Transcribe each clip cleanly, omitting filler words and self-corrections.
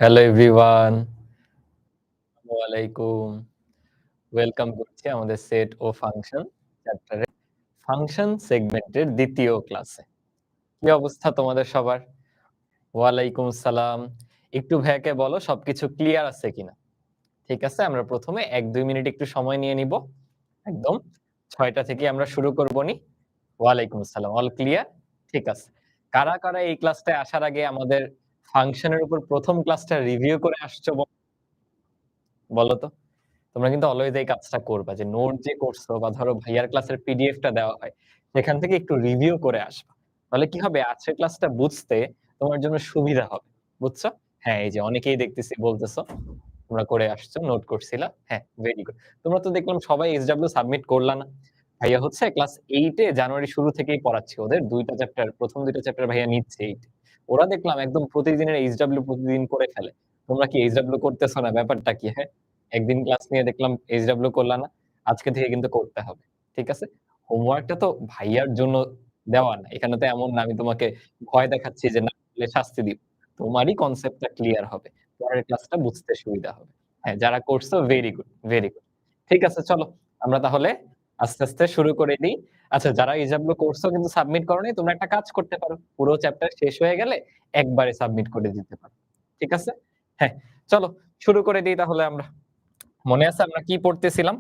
Hello everyone, আসসালামু আলাইকুম। Welcome করছি আমাদের সেট ও ফাংশন চ্যাপ্টারে ফাংশন সেগমেন্টের ২য় ক্লাসে। কি অবস্থা তোমাদের সবার? ওয়ালাইকুম আসসালাম। একটু ভাইয়াকে বলো সবকিছু ক্লিয়ার আছে কিনা? ঠিক আছে, আমরা প্রথমে ১-২ মিনিট একটু সময় নিয়ে নিব। একদম ৬টা থেকে আমরা শুরু করব নি। ওয়ালাইকুম আসসালাম। All clear? ঠিক আছে। কারা, কারা এই ক্লাসটায় আসার আগে আমাদের ফাংশনের উপর ১ম ক্লাসটা রিভিউ করে আসছো বলো তো? তোমরা কিন্তু অলওয়েজ এই কাজটা করবা যে নোট যে করছো বা ধরো ভাইয়ার ক্লাসের পিডিএফটা দেওয়া হয়, সেখান থেকে একটু রিভিউ করে আসবা। তাহলে কি হবে আজকের ক্লাসটা বুঝতে তোমার জন্য সুবিধা হবে। বুঝছো? হ্যাঁ, এই যে অনেকেই দেখতেছি বলতেছো। তোমরা করে আসছো, নোট করছিলা। হ্যাঁ, ভেরি গুড। তোমরা তো দেখলাম সবাই এসডব্লিউ সাবমিট করলা না? ভাইয়া হচ্ছে ক্লাস 8 এ জানুয়ারি শুরু থেকেই পড়াচ্ছে ওদের ২ টা চ্যাপ্টার, ১ম ২ টা চ্যাপ্টার ভাইয়া নিচ্ছে 8 এ। ওরা দেখলাম একদম প্রতিদিনের এইচডব্লিউ প্রতিদিন করে ফেলে। তোমরা কি এইচডব্লিউ করতেছো না? ব্যাপারটা কি? হ্যাঁ? একদিন ক্লাস নিয়ে দেখলাম এইচডব্লিউ করলা না। আজকে থেকে কিন্তু করতে হবে। ঠিক আছে? হোমওয়ার্কটা তো ভাইয়ার জন্য দেওয়া না। এখানে তো এমন না আমি তোমাকে ভয় দেখাচ্ছি যে না করলে শাস্তি দিব। তোমারই কনসেপ্টটা ক্লিয়ার হবে। পরের ক্লাসটা বুঝতে সুবিধা হবে। হ্যাঁ, যারা করছো ভেরি গুড, ভেরি গুড। ঠিক আছে চলো। আমরা তাহলে আস্তে, আস্তে শুরু করে দেই। আচ্ছা যারা এইচডব্লিউ করছো কিন্তু সাবমিট করোনি তোমরা একটা কাজ করতে পারো। পুরো চ্যাপ্টার শেষ হয়ে গেলে একবারে সাবমিট করে দিতে পারো। ঠিক আছে? হ্যাঁ, চলো শুরু করে দেই তাহলে আমরা। মনে আছে আমরা কি পড়তেছিলাম?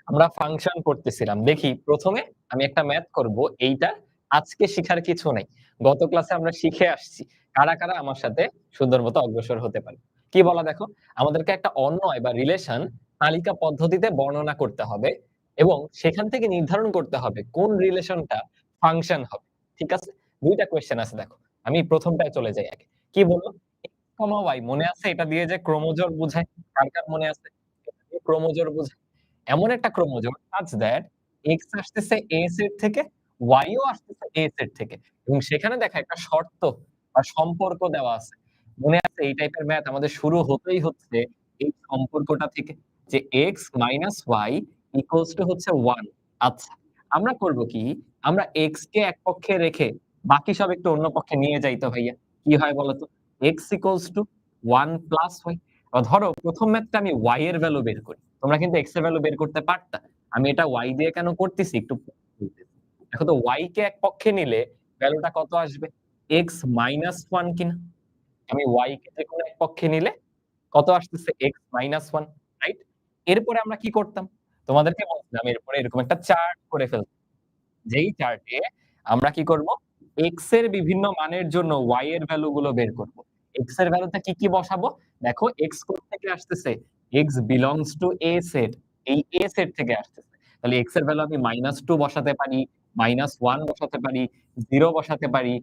আমরা ফাংশন পড়তেছিলাম। দেখি ১ম এ আমি একটা ম্যাথ করব। এইটা আজকে শিখার কিছু নাই। গত ক্লাসে আমরা শিখে আসছি। কারা, কারা আমার সাথে সুন্দর মতো অগ্রসর হতে পারে। কি বলা দেখো? আমাদেরকে একটা অন্বয় বা রিলেশন তালিকা পদ্ধতিতে বর্ণনা করতে হবে এবং সেখান থেকে নির্ধারণ করতে হবে কোন রিলেশনটা ফাংশন হবে। ঠিক আছে? ২ টা কোয়েশ্চেন আছে দেখো। আমি ১ম টায় চলে যাই আগে। কি বলল? x, y মনে আছে এটা দিয়ে যে ক্রোমোজোর বুঝায়? কার, কার মনে আছে? ক্রোমোজোর বোঝায়। এমন একটা ক্রোমোজোর such that X আসতেছে A সেট থেকে, Y ও আসতেছে A সেট থেকে। এবং সেখানে দেখা একটা শর্ত বা সম্পর্ক দেওয়া আছে। মনে আছে এই টাইপের ম্যাথ আমাদের শুরু হতেই হচ্ছে এই সম্পর্কটা থেকে যে X minus Y equals to হচ্ছে 1। আচ্ছা, আমরা করব কি? আমরা X কে এক পক্ষে রেখে বাকি সব একটু অন্য পক্ষে নিয়ে যাই তো ভাইয়া। কি হয় বলতো? X equals to 1 plus Y ধরো ১ম ম্যাথটা আমি y এর ভ্যালু বের করি। তোমরা কিন্তু x এর ভ্যালু বের করতে পারতা। আমি এটা y দিয়ে কেন করতেছি একটু বলতেছি। দেখো তো y কে এক পক্ষে নিলে ভ্যালুটা কত আসবে? x মাইনাস 1 কিনা? আমি y কে যেকোনো এক পক্ষে নিলে কত আসতেছে? x minus 1 right? এরপরে আমরা কি করতাম? তোমাদেরকে বলছিলাম এরপরে এরকম একটা চার্ট করে ফেলতাম। যেই চার্টে আমরা কি করব? x এর বিভিন্ন মানের জন্য y এর ভ্যালু গুলো বের করব। x এর ভ্যালুতে কি, কি বসাবো? দেখো x কোথা থেকে আসতেছে? x belongs to A set. এই A সেট থেকে আসতেছে। তাহলে x এর ভ্যালু আমি -2 বসাতে পারি, -1 বসাতে পারি, 0 বসাতে পারি,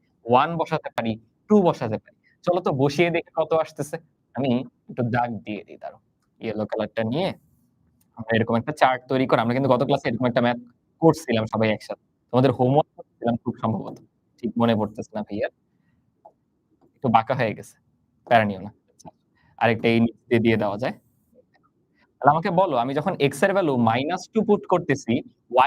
1 বসাতে পারি, 2 বসাতে পারি। চলো তো বসিয়ে দেখি কত আসতেছে। আমি একটু দাগ দিয়ে দিই দাঁড়াও। ইয়েলো কালারটা নিয়ে আমরা এরকম একটা চার্ট তৈরি করে আমরা কিন্তু গত ক্লাসে এরকম একটা ম্যাথ করছিলাম সবাই একসাথে। তোমাদের হোমওয়ার্ক করছিলাম খুব সম্ভবত। ঠিক মনে পড়তেছে না ভাইয়া। একটু বাঁকা হয়ে গেছে। প্যারা নিও না। আচ্ছা। আরেকটা এই নিচ দিয়ে দিয়ে দেওয়া যায়। তাহলে আমাকে বলো আমি যখন x এর ভ্যালু -2 পুট করতেছি,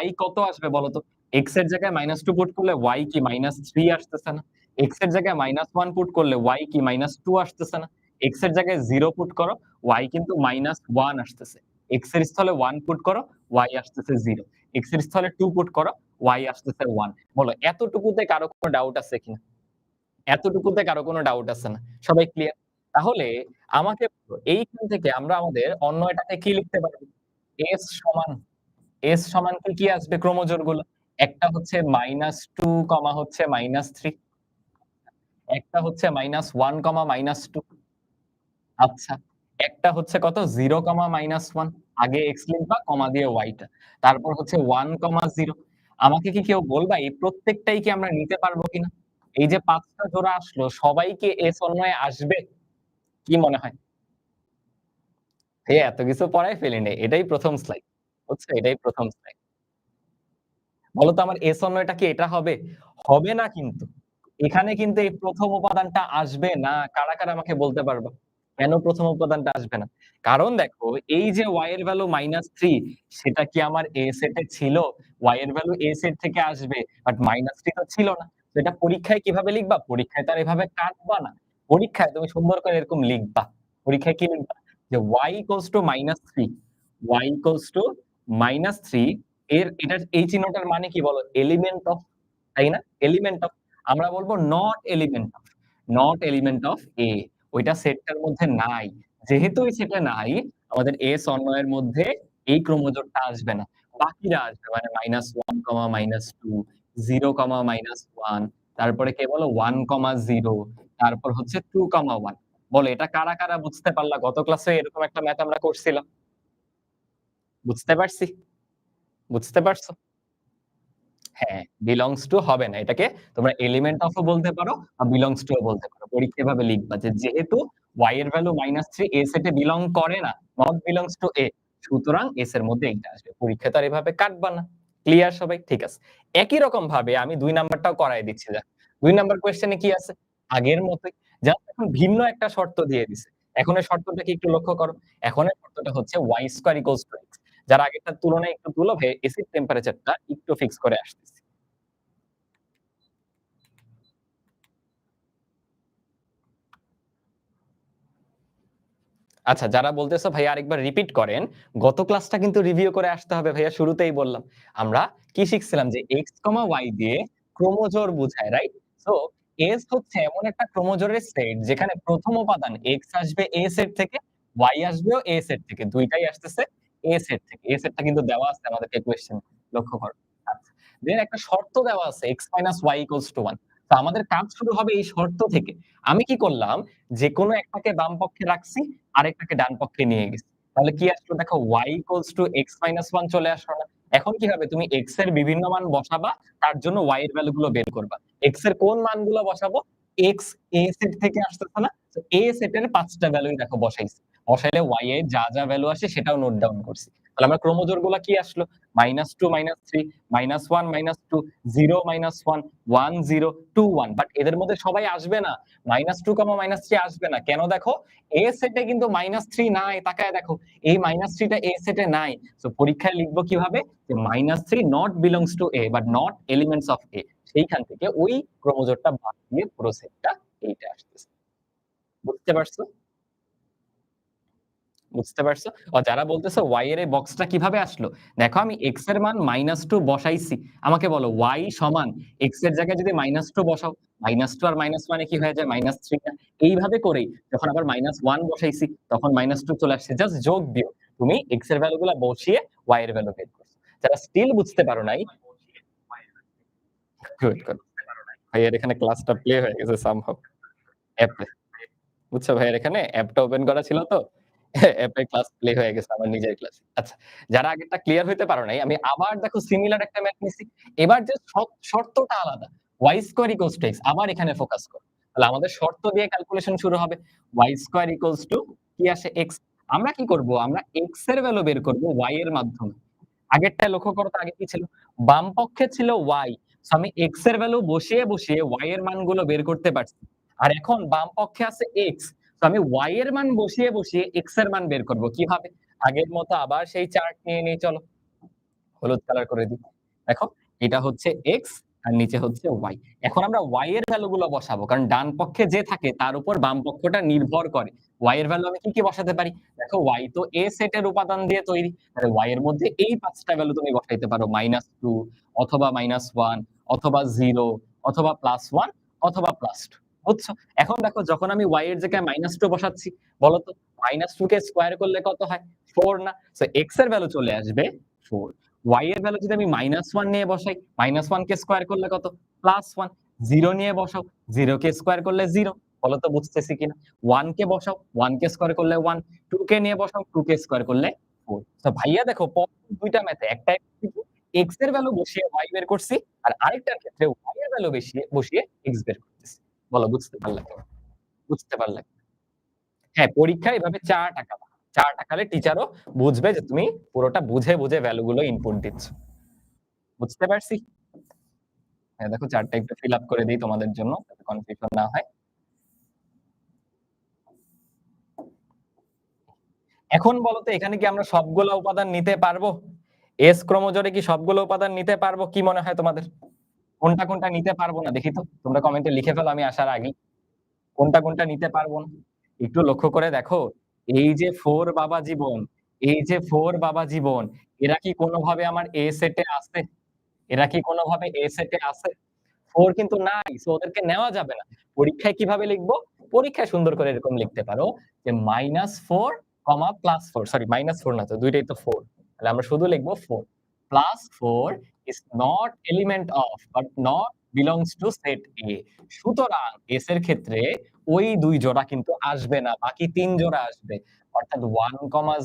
y কত আসবে বলো তো? x এর জায়গায় -2 পুট করলে y কি -3 আসতেছে না? x এর জায়গায় -1 পুট করলে y কি -2 আসতেছে না? x এর জায়গায় 0 পুট করো, y কিন্তু -1 আসতেছে। x এর স্থলে 1 পুট করো, y আসতেছে 0। x এর স্থলে 2 পুট করো, y আসতেছে 1। বলো এতটুকুতে কারো কোনো ডাউট আছে কিনা? এতটুকুতে কারো কোনো ডাউট আছে না। সবাই ক্লিয়ার? তাহলে আমাকে বলো এইখান থেকে আমরা আমাদের অন্বয়টাকে কি লিখতে পারব? S সমান S সমান কি, কি আসবে ক্রোমোজোর গুলো? একটা হচ্ছে -2, হচ্ছে -3, একটা হচ্ছে -1, -2 আচ্ছা। একটা হচ্ছে কত? 0, -1 আগে x লিখবা, কমা দিয়ে y টা। তারপর হচ্ছে 1, 0 আমাকে কি কেউ বলবা এই প্রত্যেকটাই কি আমরা নিতে পারবো কিনা? এই যে ৫ টা জোড়া আসলো সবাই কি S অন্বয়ে আসবে? কি মনে হয়? এত কিছু পড়ায় ফেলি নাই। এটাই ১ম স্লাইড। বুঝছো? এটাই ১ম স্লাইড। বলো তো আমার S অন্বয়টা কি এটা হবে? হবে না কিন্তু। এখানে কিন্তু এই ১ম উপাদানটা আসবে না। কারা, কারা আমাকে বলতে পারবা? কেন ১ম উপাদানটা আসবে না? কারণ দেখো এই যে y এর ভ্যালু -3 সেটা কি আমার A সেটে ছিল? y এর ভ্যালু A সেট থেকে আসবে। বাট -3 তো ছিল না। তো এটা পরীক্ষায় কিভাবে লিখবা? পরীক্ষায় তো আর এভাবে কাটবা না। পরীক্ষায় তুমি সুন্দর করে এরকম লিখবা। পরীক্ষায় কি লিখবা? যে y = -3, y = -3 এটার এই চিহ্নটার মানে কি বলো? এলিমেন্ট অফ, তাই না? Element of. আমরা বলব নট এলিমেন্ট অফ A, ওইটা সেটটার মধ্যে নাই। যেহেতু ওই সেটে নাই, আমাদের S অন্বয়ের মধ্যে এই ক্রোমোজোমটা আসবে না। বাকিরা আসবে মানে -1, -2, 0, -1, তারপরে কে বলো 1, 0, তারপর হচ্ছে 2, 1। বলো এটা কারা, কারা বুঝতে পারলা? গত ক্লাসে এরকম একটা ম্যাথ আমরা করছিলাম। বুঝতে পারছি? বুঝতে পারছো? হ্যাঁ, belongs to হবে না। এটাকে তোমরা element of ও বলতে পারো বা belongs to ও বলতে পারো। পরীক্ষায় এভাবে লিখবা যে যেহেতু y এর ভ্যালু -3 A সেটে belong করে না, not belongs to A, সুতরাং S এর মধ্যে এইটা আসবে। পরীক্ষায় তো আর এভাবে কাটবা না। ক্লিয়ার সবাই? ঠিক আছে। একই রকম ভাবে আমি ২ নাম্বারটাও করায় দিচ্ছি দেখো। ২ নাম্বার কোয়েশ্চেনে কি আছে? আগের মতোই। জাস্ট এখন ভিন্ন একটা শর্ত দিয়ে দিছে। এখন এই শর্তটা কি একটু লক্ষ্য করো। এখন এর শর্তটা হচ্ছে y² = x। যারা আগেরটার তুলনায় একটু তুলো এসিড টেম্পারেচারটা একটু ফিক্স করে আসতেছি। আচ্ছা, যারা বলতেছো ভাইয়া আরেকবার রিপিট করেন, গত ক্লাসটা কিন্তু রিভিউ করে আসতে হবে ভাইয়া, শুরুতেই বললাম। আমরা কি শিখছিলাম যে x, y দিয়ে ক্রোমোজোর বুঝায়, রাইট? সো S হচ্ছে এমন একটা ক্রোমোজোরের সেট যেখানে প্রথম উপাদান X আসবে A সেট থেকে, Y আসবেও A সেট থেকে। ২ টাই আসতেছে A সেট থেকে। A সেটটা কিন্তু দেওয়া আছে আমাদেরকে কোয়েশ্চেন, লক্ষ্য করো। আচ্ছা। দেন একটা শর্ত দেওয়া আছে x - y = 1। তো আমাদের কাজ শুরু হবে এই শর্ত থেকে। আমি কি করলাম? যেকোনো একটাকে বাম পক্ষে রাখছি, আরেকটাকে ডান পক্ষে নিয়ে গেছি। তাহলে কি আসলো দেখো y = x - 1 চলে আসলো না? এখন কি হবে? তুমি x এর বিভিন্ন মান বসাবা, তার জন্য y এর ভ্যালু গুলো বের করবা। x এর কোন মানগুলো বসাবো? x A সেট থেকে আসতেছে না? তো A সেটের ৫ টা ভ্যালুই দেখো বসাইছি। বসাইলে y এর যা, যা ভ্যালু আসে সেটাও নোট ডাউন করছি। তাহলে আমরা ক্রোমোজোর গুলা কি আসলো? -2, -3, -1, -2, 0, -1, 1, 0, 2, 1, বাট এদের মধ্যে সবাই আসবে না। -2, -3 আসবে না। কেন দেখো? A সেটে কিন্তু -3 নাই। তাকায় দেখো। এই -3 টা A সেটে নাই। সো পরীক্ষায় লিখবো কিভাবে? যে -3 not belongs to A but not elements of A, সেইখান থেকে ওই ক্রোমোজোরটা বাদ দিয়ে পুরো সেটটা এইটা আসতেছে। বুঝতে পারছো? বুঝতে পারছো? যারা বলতেছো y এর এই বক্সটা কিভাবে আসলো? দেখো আমি x এর মান -2 বসাইছি। আমাকে বলো y সমান x এর জায়গায় যদি -2 বসাও, -2 আর মাইনাস মানে কি হয়ে যায়? -3 না? এইভাবে করেই যখন আবার -1 বসাইছি তখন -2 চলে আসছে। জাস্ট যোগ দিও। তুমি x এর ভ্যালুগুলা বসিয়ে y এর ভ্যালু বের করছো। যারা স্টিল বুঝতে পারো নাই, গুড, গুড। ভাইয়ার এখানে ক্লাসটা প্লে হয়ে গেছে সামহাউ অ্যাপে। বুঝছো ভাইয়ার এখানে অ্যাপটা ওপেন করা ছিল তো। অ্যাপে ক্লাস প্লে হয়ে গেছে আমার নিজের ক্লাস। আচ্ছা, যারা আগেরটা ক্লিয়ার হইতে পারো নাই, আমি আবার দেখো সিমিলার একটা ম্যাথ নিছি। এবার যে শর্তটা আলাদা। y² = x, আবার এখানে ফোকাস করো। তাহলে আমাদের শর্ত দিয়ে ক্যালকুলেশন শুরু হবে। y² কি আসে? x। আমরা কি করব? আমরা x এর ভ্যালু বের করব y এর মাধ্যমে। আগেরটায় লক্ষ্য করো তো আগে কি ছিল? বাম পক্ষে ছিল y। সো আমি x এর ভ্যালু বসিয়ে, বসিয়ে y এর মানগুলো বের করতে পারছি। আর এখন বাম পক্ষে আছে x। তো আমি y এর মান বসিয়ে, বসিয়ে x এর মান বের করব। কিভাবে? আগের মতো আবার সেই চার্ট নিয়ে নিই চলো। হলুদ কালার করে দিই। দেখো, এটা হচ্ছে x আর নিচে হচ্ছে y। এখন আমরা y এর ভ্যালু গুলো বসাবো। কারণ ডান পক্ষে যে থাকে তার উপর বাম পক্ষটা নির্ভর করে। y এর ভ্যালু আমি কি, কি বসাতে পারি? দেখো y তো A সেটের উপাদান দিয়ে তৈরি। তাহলে y এর মধ্যে এই ৫ টা ভ্যালু তুমি বসাইতে পারো। -2 অথবা -1 অথবা 0 অথবা +1 অথবা +2। বুঝছো? এখন দেখো যখন আমি y এর জায়গায় -2 বসাচ্ছি, বলো তো -2 কে স্কয়ার করলে কত হয়? 4 না? সো x এর ভ্যালু চলে আসবে 4। y এর ভ্যালু যদি আমি -1 নিয়ে বসাই, -1 কে স্কয়ার করলে কত? +1। 0 নিয়ে বসাও, ০ কে স্কয়ার করলে 0। বলো তো বুঝতেছি কিনা? 1 কে বসাও, 1 কে স্কয়ার করলে 1, 2 কে নিয়ে বসাও, 2 কে স্কয়ার করলে 4। তো ভাইয়া দেখো পরপর ২ টা ম্যাথে একটাই x এর ভ্যালু বসিয়ে y বের করছি, আর আরেকটার ক্ষেত্রে y এর ভ্যালু বসিয়ে x বের করতেছি। বলো বুঝতে পারলা তো? বুঝতে পারলা? হ্যাঁ, পরীক্ষায় এভাবে চার্ট আঁকাবা। চার্ট আঁকালে টিচারও বুঝবে যে তুমি পুরোটা বুঝে, বুঝে ভ্যালু গুলো ইনপুট দিচ্ছ। বুঝতে পারছি? হ্যাঁ, দেখো চার্টটা একটু ফিল আপ করে দেই তোমাদের জন্য যাতে কনফিউশন না হয়। এখন বলো তো এখানে কি আমরা সবগুলা উপাদান নিতে পারবো? এস ক্রোমোজোরে কি সবগুলো উপাদান নিতে পারবো? কি মনে হয় তোমাদের? কোনটা, কোনটা নিতে পারবো না দেখি তো? তোমরা কমেন্টে লিখে ফেলো আমি আসার আগেই। কোনটা, কোনটা নিতে পারবো না? একটু লক্ষ্য করে দেখো। এই যে 4 বাবা জীবন, এই যে 4 বাবা জীবন, এরা কি কোনোভাবে আমার A সেটে আছে? এরা কি কোনোভাবে A সেটে আছে? 4 কিন্তু নাই। সো ওদেরকে নেওয়া যাবে না। পরীক্ষায় কিভাবে লিখব? পরীক্ষায় সুন্দর করে এরকম লিখতে পারো যে -4, +4 সরি -4 না তো ২ টাই তো 4 তাহলে আমরা শুধু লিখব 4 +4 is not element of but not belongs to set A সুতরাং S এর ক্ষেত্রে ওই ২ জোড়া কিন্তু আসবে না। বাকি ৩ জোড়া আসবে। অর্থাৎ 1,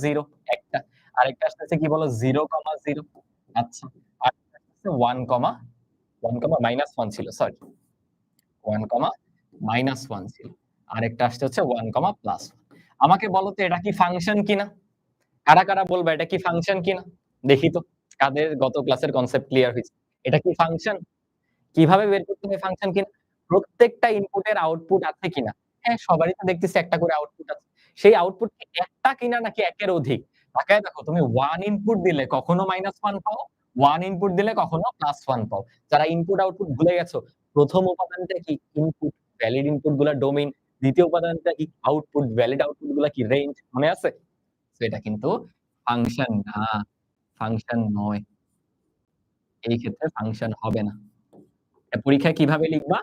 0 একটা। আরেকটা আসতেছে কি বলো 0, 0 আচ্ছা। আরেকটা আসতেছে 1, -1 ছিল সরি। 1, -1 ছিল। আরেকটা আসছে হচ্ছে 1, আমাকে বলো তো এটা কি ফাংশন কিনা? কারা বলবা এটা কি ফাংশন কিনা? দেখি তো কাদের গত ক্লাসের কনসেপ্ট ক্লিয়ার হইছে। এটা কি ফাংশন? কিভাবে বের করতে হয় ফাংশন কিনা? প্রত্যেকটা ইনপুটের আউটপুট আছে কিনা? হ্যাঁ, সবারই তো দেখতেছি একটা করে আউটপুট আছে। সেই আউটপুট কি একটা কিনা নাকি একের অধিক? তাকায় দেখো তুমি 1 ইনপুট দিলে কখনো -1 পাও, 1 ইনপুট দিলে কখনো +1 পাও। যারা ইনপুট আউটপুট ভুলে গেছো, ১ম উপাদানটা কি? ইনপুট, ভ্যালিড ইনপুট গুলা ডোমেইন, ২য় উপাদানটা কি? আউটপুট, ভ্যালিড আউটপুট গুলা কি? রেঞ্জ। মনে আছে? সো এটা কিন্তু ফাংশন না, ফাংশন নয়। এই ক্ষেত্রে ফাংশন হবে না। পরীক্ষায় কিভাবে লিখবা?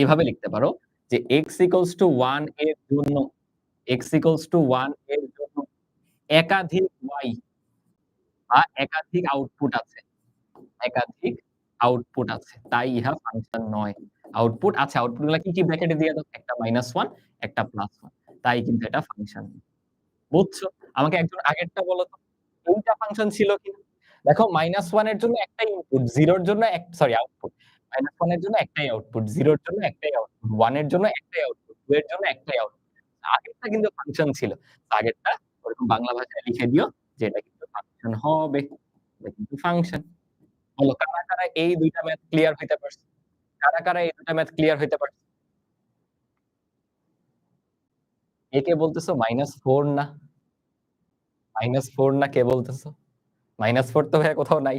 এভাবে লিখতে পারো যে x equals to 1 এর জন্য একাধিক y বা একাধিক আউটপুট আছে। একাধিক আউটপুট আছে। তাই ইহা ফাংশন নয়। আউটপুট আছে, আউটপুট গুলা কি, কি ব্র্যাকেটে দিয়ে দাও। একটা -1 একটা +1 তাই কিন্তু এটা ফাংশন। বুঝছো? আমাকে একজন আগেরটা বলো তো। এইটা ফাংশন ছিল কিনা? দেখো -1 এর জন্য একটাই ইনপুট, 0 এর জন্য সরি আউটপুট। -1 এর জন্য একটাই আউটপুট, 0 এর জন্য একটাই আউটপুট, 1 এর জন্য একটাই আউটপুট, 2 এর জন্য একটাই আউটপুট। আগেরটা কিন্তু ফাংশন ছিল। আগেরটা ওরকম বাংলা ভাষায় লিখে দিও যে এটা কিন্তু ফাংশন হবে। এটা কিন্তু ফাংশন। বলো কারা এই ২ টা ম্যাথ ক্লিয়ার হইতে পারছে? কারা এই ২ টা ম্যাথ ক্লিয়ার হইতে পারছে? কে বলতেছো -4 না? -4 না কে বলতেছো? -4 তো ভাইয়া কোথাও নাই।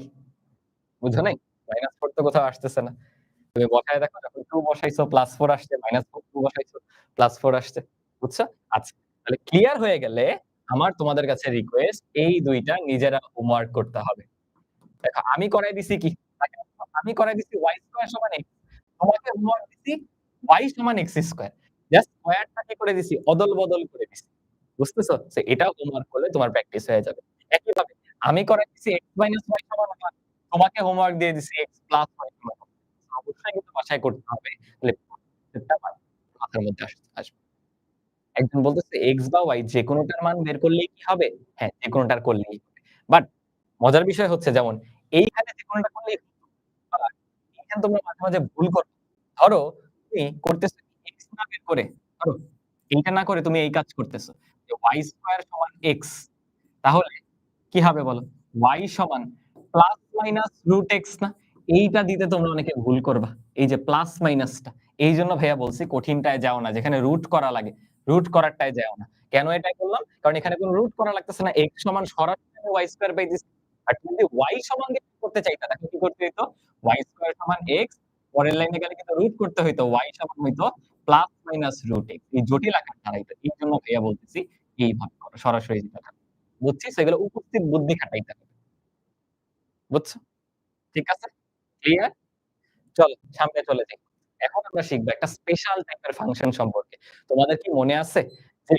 বুঝো নাই? -4 তো কোথাও আসতেছে না। তুমি বসায় দেখো যখন 2 বসাইছো +4 আসছে, -4 2 বসাইছো +4 আসছে। বুঝছো? আচ্ছা। তাহলে ক্লিয়ার হয়ে গেলে আমার তোমাদের কাছে রিকোয়েস্ট এই ২ টা নিজেরা হোমওয়ার্ক করতে হবে। দেখো আমি করাই দিছি কি? আমি করাই দিছি y² সমান x। তোমাকে হোমওয়ার্ক দিছি y সমান x²। জাস্ট স্কয়ারটা কি করে দিছি? অদল-বদল করে দিছি। বুঝতেছো? সো এটাও হোমওয়ার্ক করলে তোমার প্র্যাকটিস হয়ে যাবে। একইভাবে আমি করাই দিছি x - y সমান 1 তোমাকে হোমওয়ার্ক দিয়ে দিছি x + y সমান 1 অবশ্যই কিন্তু বাসায় করতে হবে। তাহলে প্রত্যেকটা মাথার মধ্যে আসবে। একজন বলতেছে x বা y যেকোনোটার মান বের করলেই কি হবে? হ্যাঁ, যেকোনোটার করলেই হবে। বাট মজার বিষয় হচ্ছে যেমন এইখানে যেকোনোটা করলেই আ এইখানে তোমরা মাঝে ভুল করো। ধরো তুমি করতেছো x না বের করে, ধরো এইটা না করে তুমি এই কাজ করতেছো যে y² সমান x তাহলে কি হবে বলো? y সমান প্লাস মাইনাস রুট x না? এইটা দিতে তোমরা অনেকে ভুল করবা। এই যে প্লাস মাইনাসটা। এইজন্য ভাইয়া বলছি কঠিনটায় যাও না। যেখানে রুট করা লাগে, রুট করারটায় যাও না। কেন এটা বললাম? কারণ এখানে কোন রুট করা লাগতেছে না। x সমান সরাসরি আমি y² পাইতেছি। আর তুমি যদি y সমান দিয়ে করতে চাইতা তাহলে কি করতে হইতো? y² সমান x পরের লাইনে গেলে কিন্তু রুট করতে হইতো। y সমান হইতো প্লাস মাইনাস রুট x এই জটিল আকার দাঁড়াইতো। এইজন্য ভাইয়া বলতেছি এইভাবে করো। সরাসরি যেটা বুঝছিস? এগুলো উপস্থিত বুদ্ধি খাটাইতে হবে। বুঝছো? ঠিক আছে? ক্লিয়ার? চলো সামনে চলে যাই। এখন আমরা শিখব একটা স্পেশাল টাইপের ফাংশন সম্পর্কে। তোমাদের কি মনে আছে যে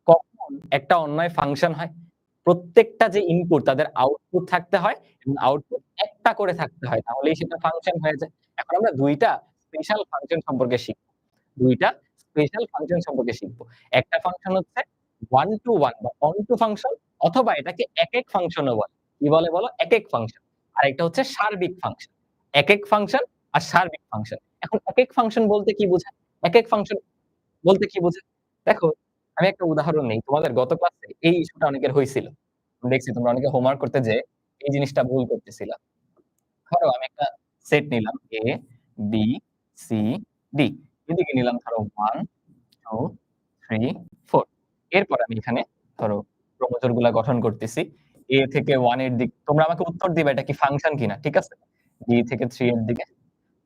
কখন একটা অন্যায় ফাংশন হয়? প্রত্যেকটা যে ইনপুট তাদের আউটপুট থাকতে হয় এবং আউটপুট একটা করে থাকতে হয়। তাহলেই সেটা ফাংশন হয়ে যায়। এখন আমরা ২ টা স্পেশাল ফাংশন সম্পর্কে শিখব। ২ টা স্পেশাল ফাংশন সম্পর্কে শিখব। একটা ফাংশন হচ্ছে one to one বা on to ফাংশন অথবা এটাকে একেক ফাংশনও বলে। কি বলে বলো? একেক ফাংশন। আরেকটা হচ্ছে সার্বিক ফাংশন। একেক ফাংশন আর সার্বিক ফাংশন। এখন একেক ফাংশন বলতে কি বোঝায়? একেক ফাংশন বলতে কি বোঝায়? দেখো, আমি একটা উদাহরণ নেই। তোমাদের গত ক্লাসে এই ইস্যুটা অনেকের হইছিল। আমি দেখছি তোমরা অনেকে হোমওয়ার্ক করতে যেয়ে এই জিনিসটা ভুল করতেছিলা। ধরো আমি একটা সেট নিলাম A, B, C, D এদিকে নিলাম ধরো 1, 2, 3, 4 এরপর আমি এখানে ধরো ক্রমজোর গুলা গঠন করতেছি। A থেকে 1 এর দিক তোমরা আমাকে উত্তর দিবা এটা কি ফাংশন কিনা। ঠিক আছে? B থেকে 3 এর দিকে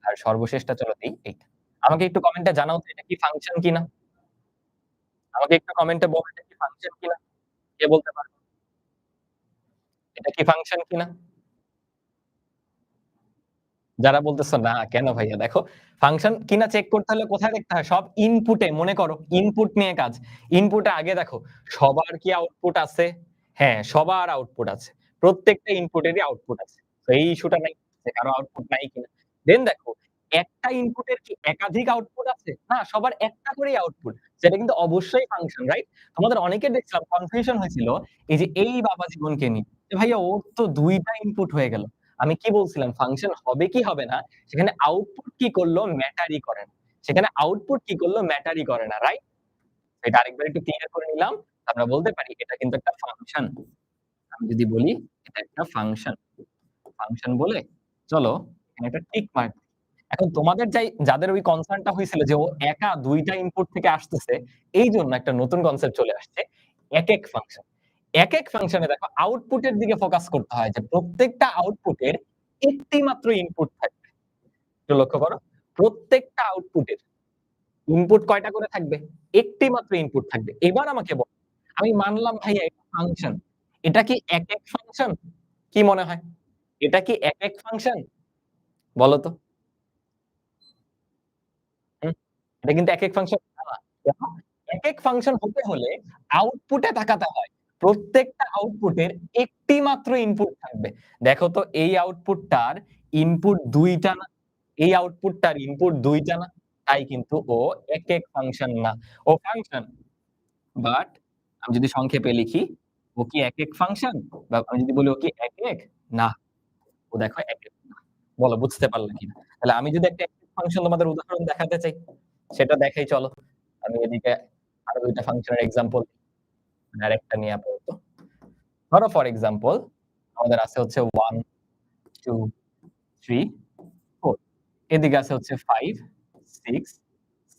আর সর্বশেষটা চলো দেই এইটা। আমাকে একটু কমেন্টে জানাও তো এটা কি ফাংশন কিনা? আমাকে একটু কমেন্টে বলো এটা কি ফাংশন কিনা? কে বলতে পারবে? এটা কি ফাংশন কিনা? যারা বলতেছো না, কেন ভাইয়া? দেখো, ফাংশন কিনা চেক করতে হলে কোথায় দেখতে হয়? সব ইনপুটে মনে করো ইনপুট নিয়ে কাজ। ইনপুটে আগে দেখো সবার কি আউটপুট আছে? হ্যাঁ, সবার আউটপুট আছে। প্রত্যেকটা ইনপুটেরই আউটপুট আছে। তো এই ইস্যুটা নাই যে কারো আউটপুট নাই কিনা। দেন দেখো একটা ইনপুটের কি একাধিক আউটপুট আছে? না, সবার একটা করেই আউটপুট। সেটা কিন্তু অবশ্যই ফাংশন, রাইট? তোমাদের অনেকের দেখছিলাম কনফিউশন হয়েছিল এই যে এই বাবা জীবনকে নিয়ে। যে ভাইয়া ওর তো ২ টা ইনপুট হয়ে গেল। আমি কি বলছিলাম ফাংশন হবে কি হবে না সেখানে আউটপুট কি করলো ম্যাটারই করে না। সেখানে আউটপুট কি করলো ম্যাটারই করে না, রাইট? এটা আরেকবার একটু ক্লিয়ার করে নিলাম। আমরা বলতে পারি এটা কিন্তু একটা ফাংশন। আমি যদি বলি এটা একটা ফাংশন। ফাংশন বলে চলো এখানে একটা টিক মার্ক। এখন তোমাদের যাদের ওই কনসার্ন টা হয়েছিল যে ও একা ২ টা ইনপুট থেকে আসতেছে, এইজন্য একটা নতুন কনসেপ্ট চলে আসছে। একেক ফাংশন। একেক ফাংশনে দেখো আউটপুটের দিকে ফোকাস করতে হয় যে প্রত্যেকটা আউটপুটের একটি মাত্র ইনপুট থাকবে। একটু লক্ষ্য করো। প্রত্যেকটা আউটপুটের ইনপুট কয়টা করে থাকবে? একটি মাত্র ইনপুট থাকবে। এবার আমাকে বলো, আমি মানলাম ভাইয়া এটা ফাংশন। এটা কি একেক ফাংশন? কি মনে হয়? এটা কি একেক ফাংশন? বলো তো? হুম, এটা কিন্তু একেক ফাংশন না। কেন? একেক ফাংশন হতে হলে আউটপুটে তাকাতে হয়। প্রত্যেকটা আউটপুটের একটি মাত্র ইনপুট থাকবে। দেখো তো এই আউটপুটটার ইনপুট ২ টা না? এই আউটপুটটার ইনপুট ২ টা না? তাই কিন্তু ও একেক ফাংশন না। ও ফাংশন। বাট আমি যদি সংক্ষেপে লিখি, ও কি একেক ফাংশন? বা আমি যদি বলি ও কি একেক? না। ও দেখো একেক না। বলো বুঝতে পারলে কিনা? তাহলে আমি যদি একটা একেক ফাংশন তোমাদের উদাহরণ দেখাতে চাই, সেটা দেখাই চলো। আমি এদিকে আরো ২ টা ফাংশনের এক্সাম্পল আরেকটা নিয়ে আপাতত। ধরো ফর এক্সাম্পল আমাদের আছে হচ্ছে 1, 2, 3, 4 এদিকে আছে হচ্ছে 5, 6,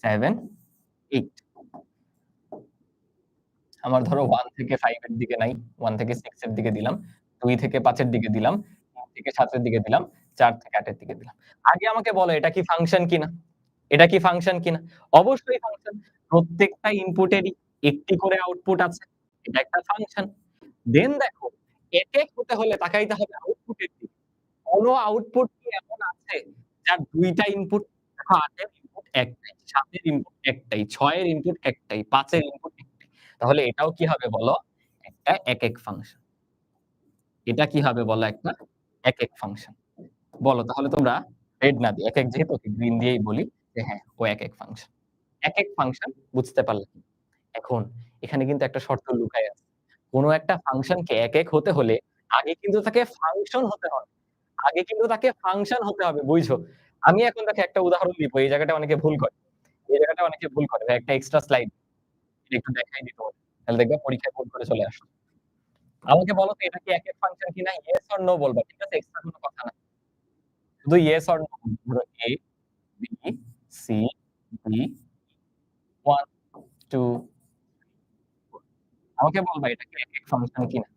7, 8 আমার ধরো 1 থেকে 5 এর দিকে নাই, 1 থেকে 6 এর দিকে দিলাম, 2 থেকে 5 এর দিকে দিলাম, 3 থেকে 7 এর দিকে দিলাম, 4 থেকে 8 এর দিকে দিলাম। আগে আমাকে বলো এটা কি ফাংশন কিনা? এটা কি ফাংশন কিনা? অবশ্যই ফাংশন। প্রত্যেকটা ইনপুটেরই একটি করে আউটপুট আছে। এটা একটা ফাংশন। দেন দেখো একেক হতে হলে তাকাইতে হবে আউটপুটের দিকে। কোন আউটপুট কি এমন আছে যার ২ টা ইনপুট? দেখো ৮ এর ইনপুট একটাই, ৭ এর ইনপুট একটাই, ৬ এর ইনপুট একটাই, ৫ এর ইনপুট একটাই। তাহলে এটাও কি হবে বলো? একটা একেক ফাংশন। এটা কি হবে বলো একটা একেক ফাংশন। বলো তাহলে তোমরা রেড না দিয়ে একেক যেহেতু ওকে গ্রিন দিয়েই বলি যে হ্যাঁ, ও একেক ফাংশন। একেক ফাংশন বুঝতে পারলে? এখন এখানে কিন্তু একটা শর্ত লুকায় আছে। কোন একটা ফাংশনকে একেক হতে হলে আগে কিন্তু তাকে ফাংশন হতে হবে। আগে কিন্তু তাকে ফাংশন হতে হবে, বুঝছো? আমি এখন দেখো একটা উদাহরণ দিব। এই জায়গাটা অনেকে ভুল করে। এই জায়গাটা অনেকে ভুল করে। ভাই একটা এক্সট্রা স্লাইড একটু দেখাই দিই তোমাদের। তাহলে দেখবা পরীক্ষায় ভুল করে চলে আসলো। আমাকে বলো তো এটা কি একেক ফাংশন কিনা? ইয়েস অর নো বলবা। ঠিক আছে? এক্সট্রা কোন কথা না। শুধু ইয়েস অর নো ধরো A, B, C, D, 1, 2, 4 আমাকে বলবা এটা কি একেক ফাংশন কিনা?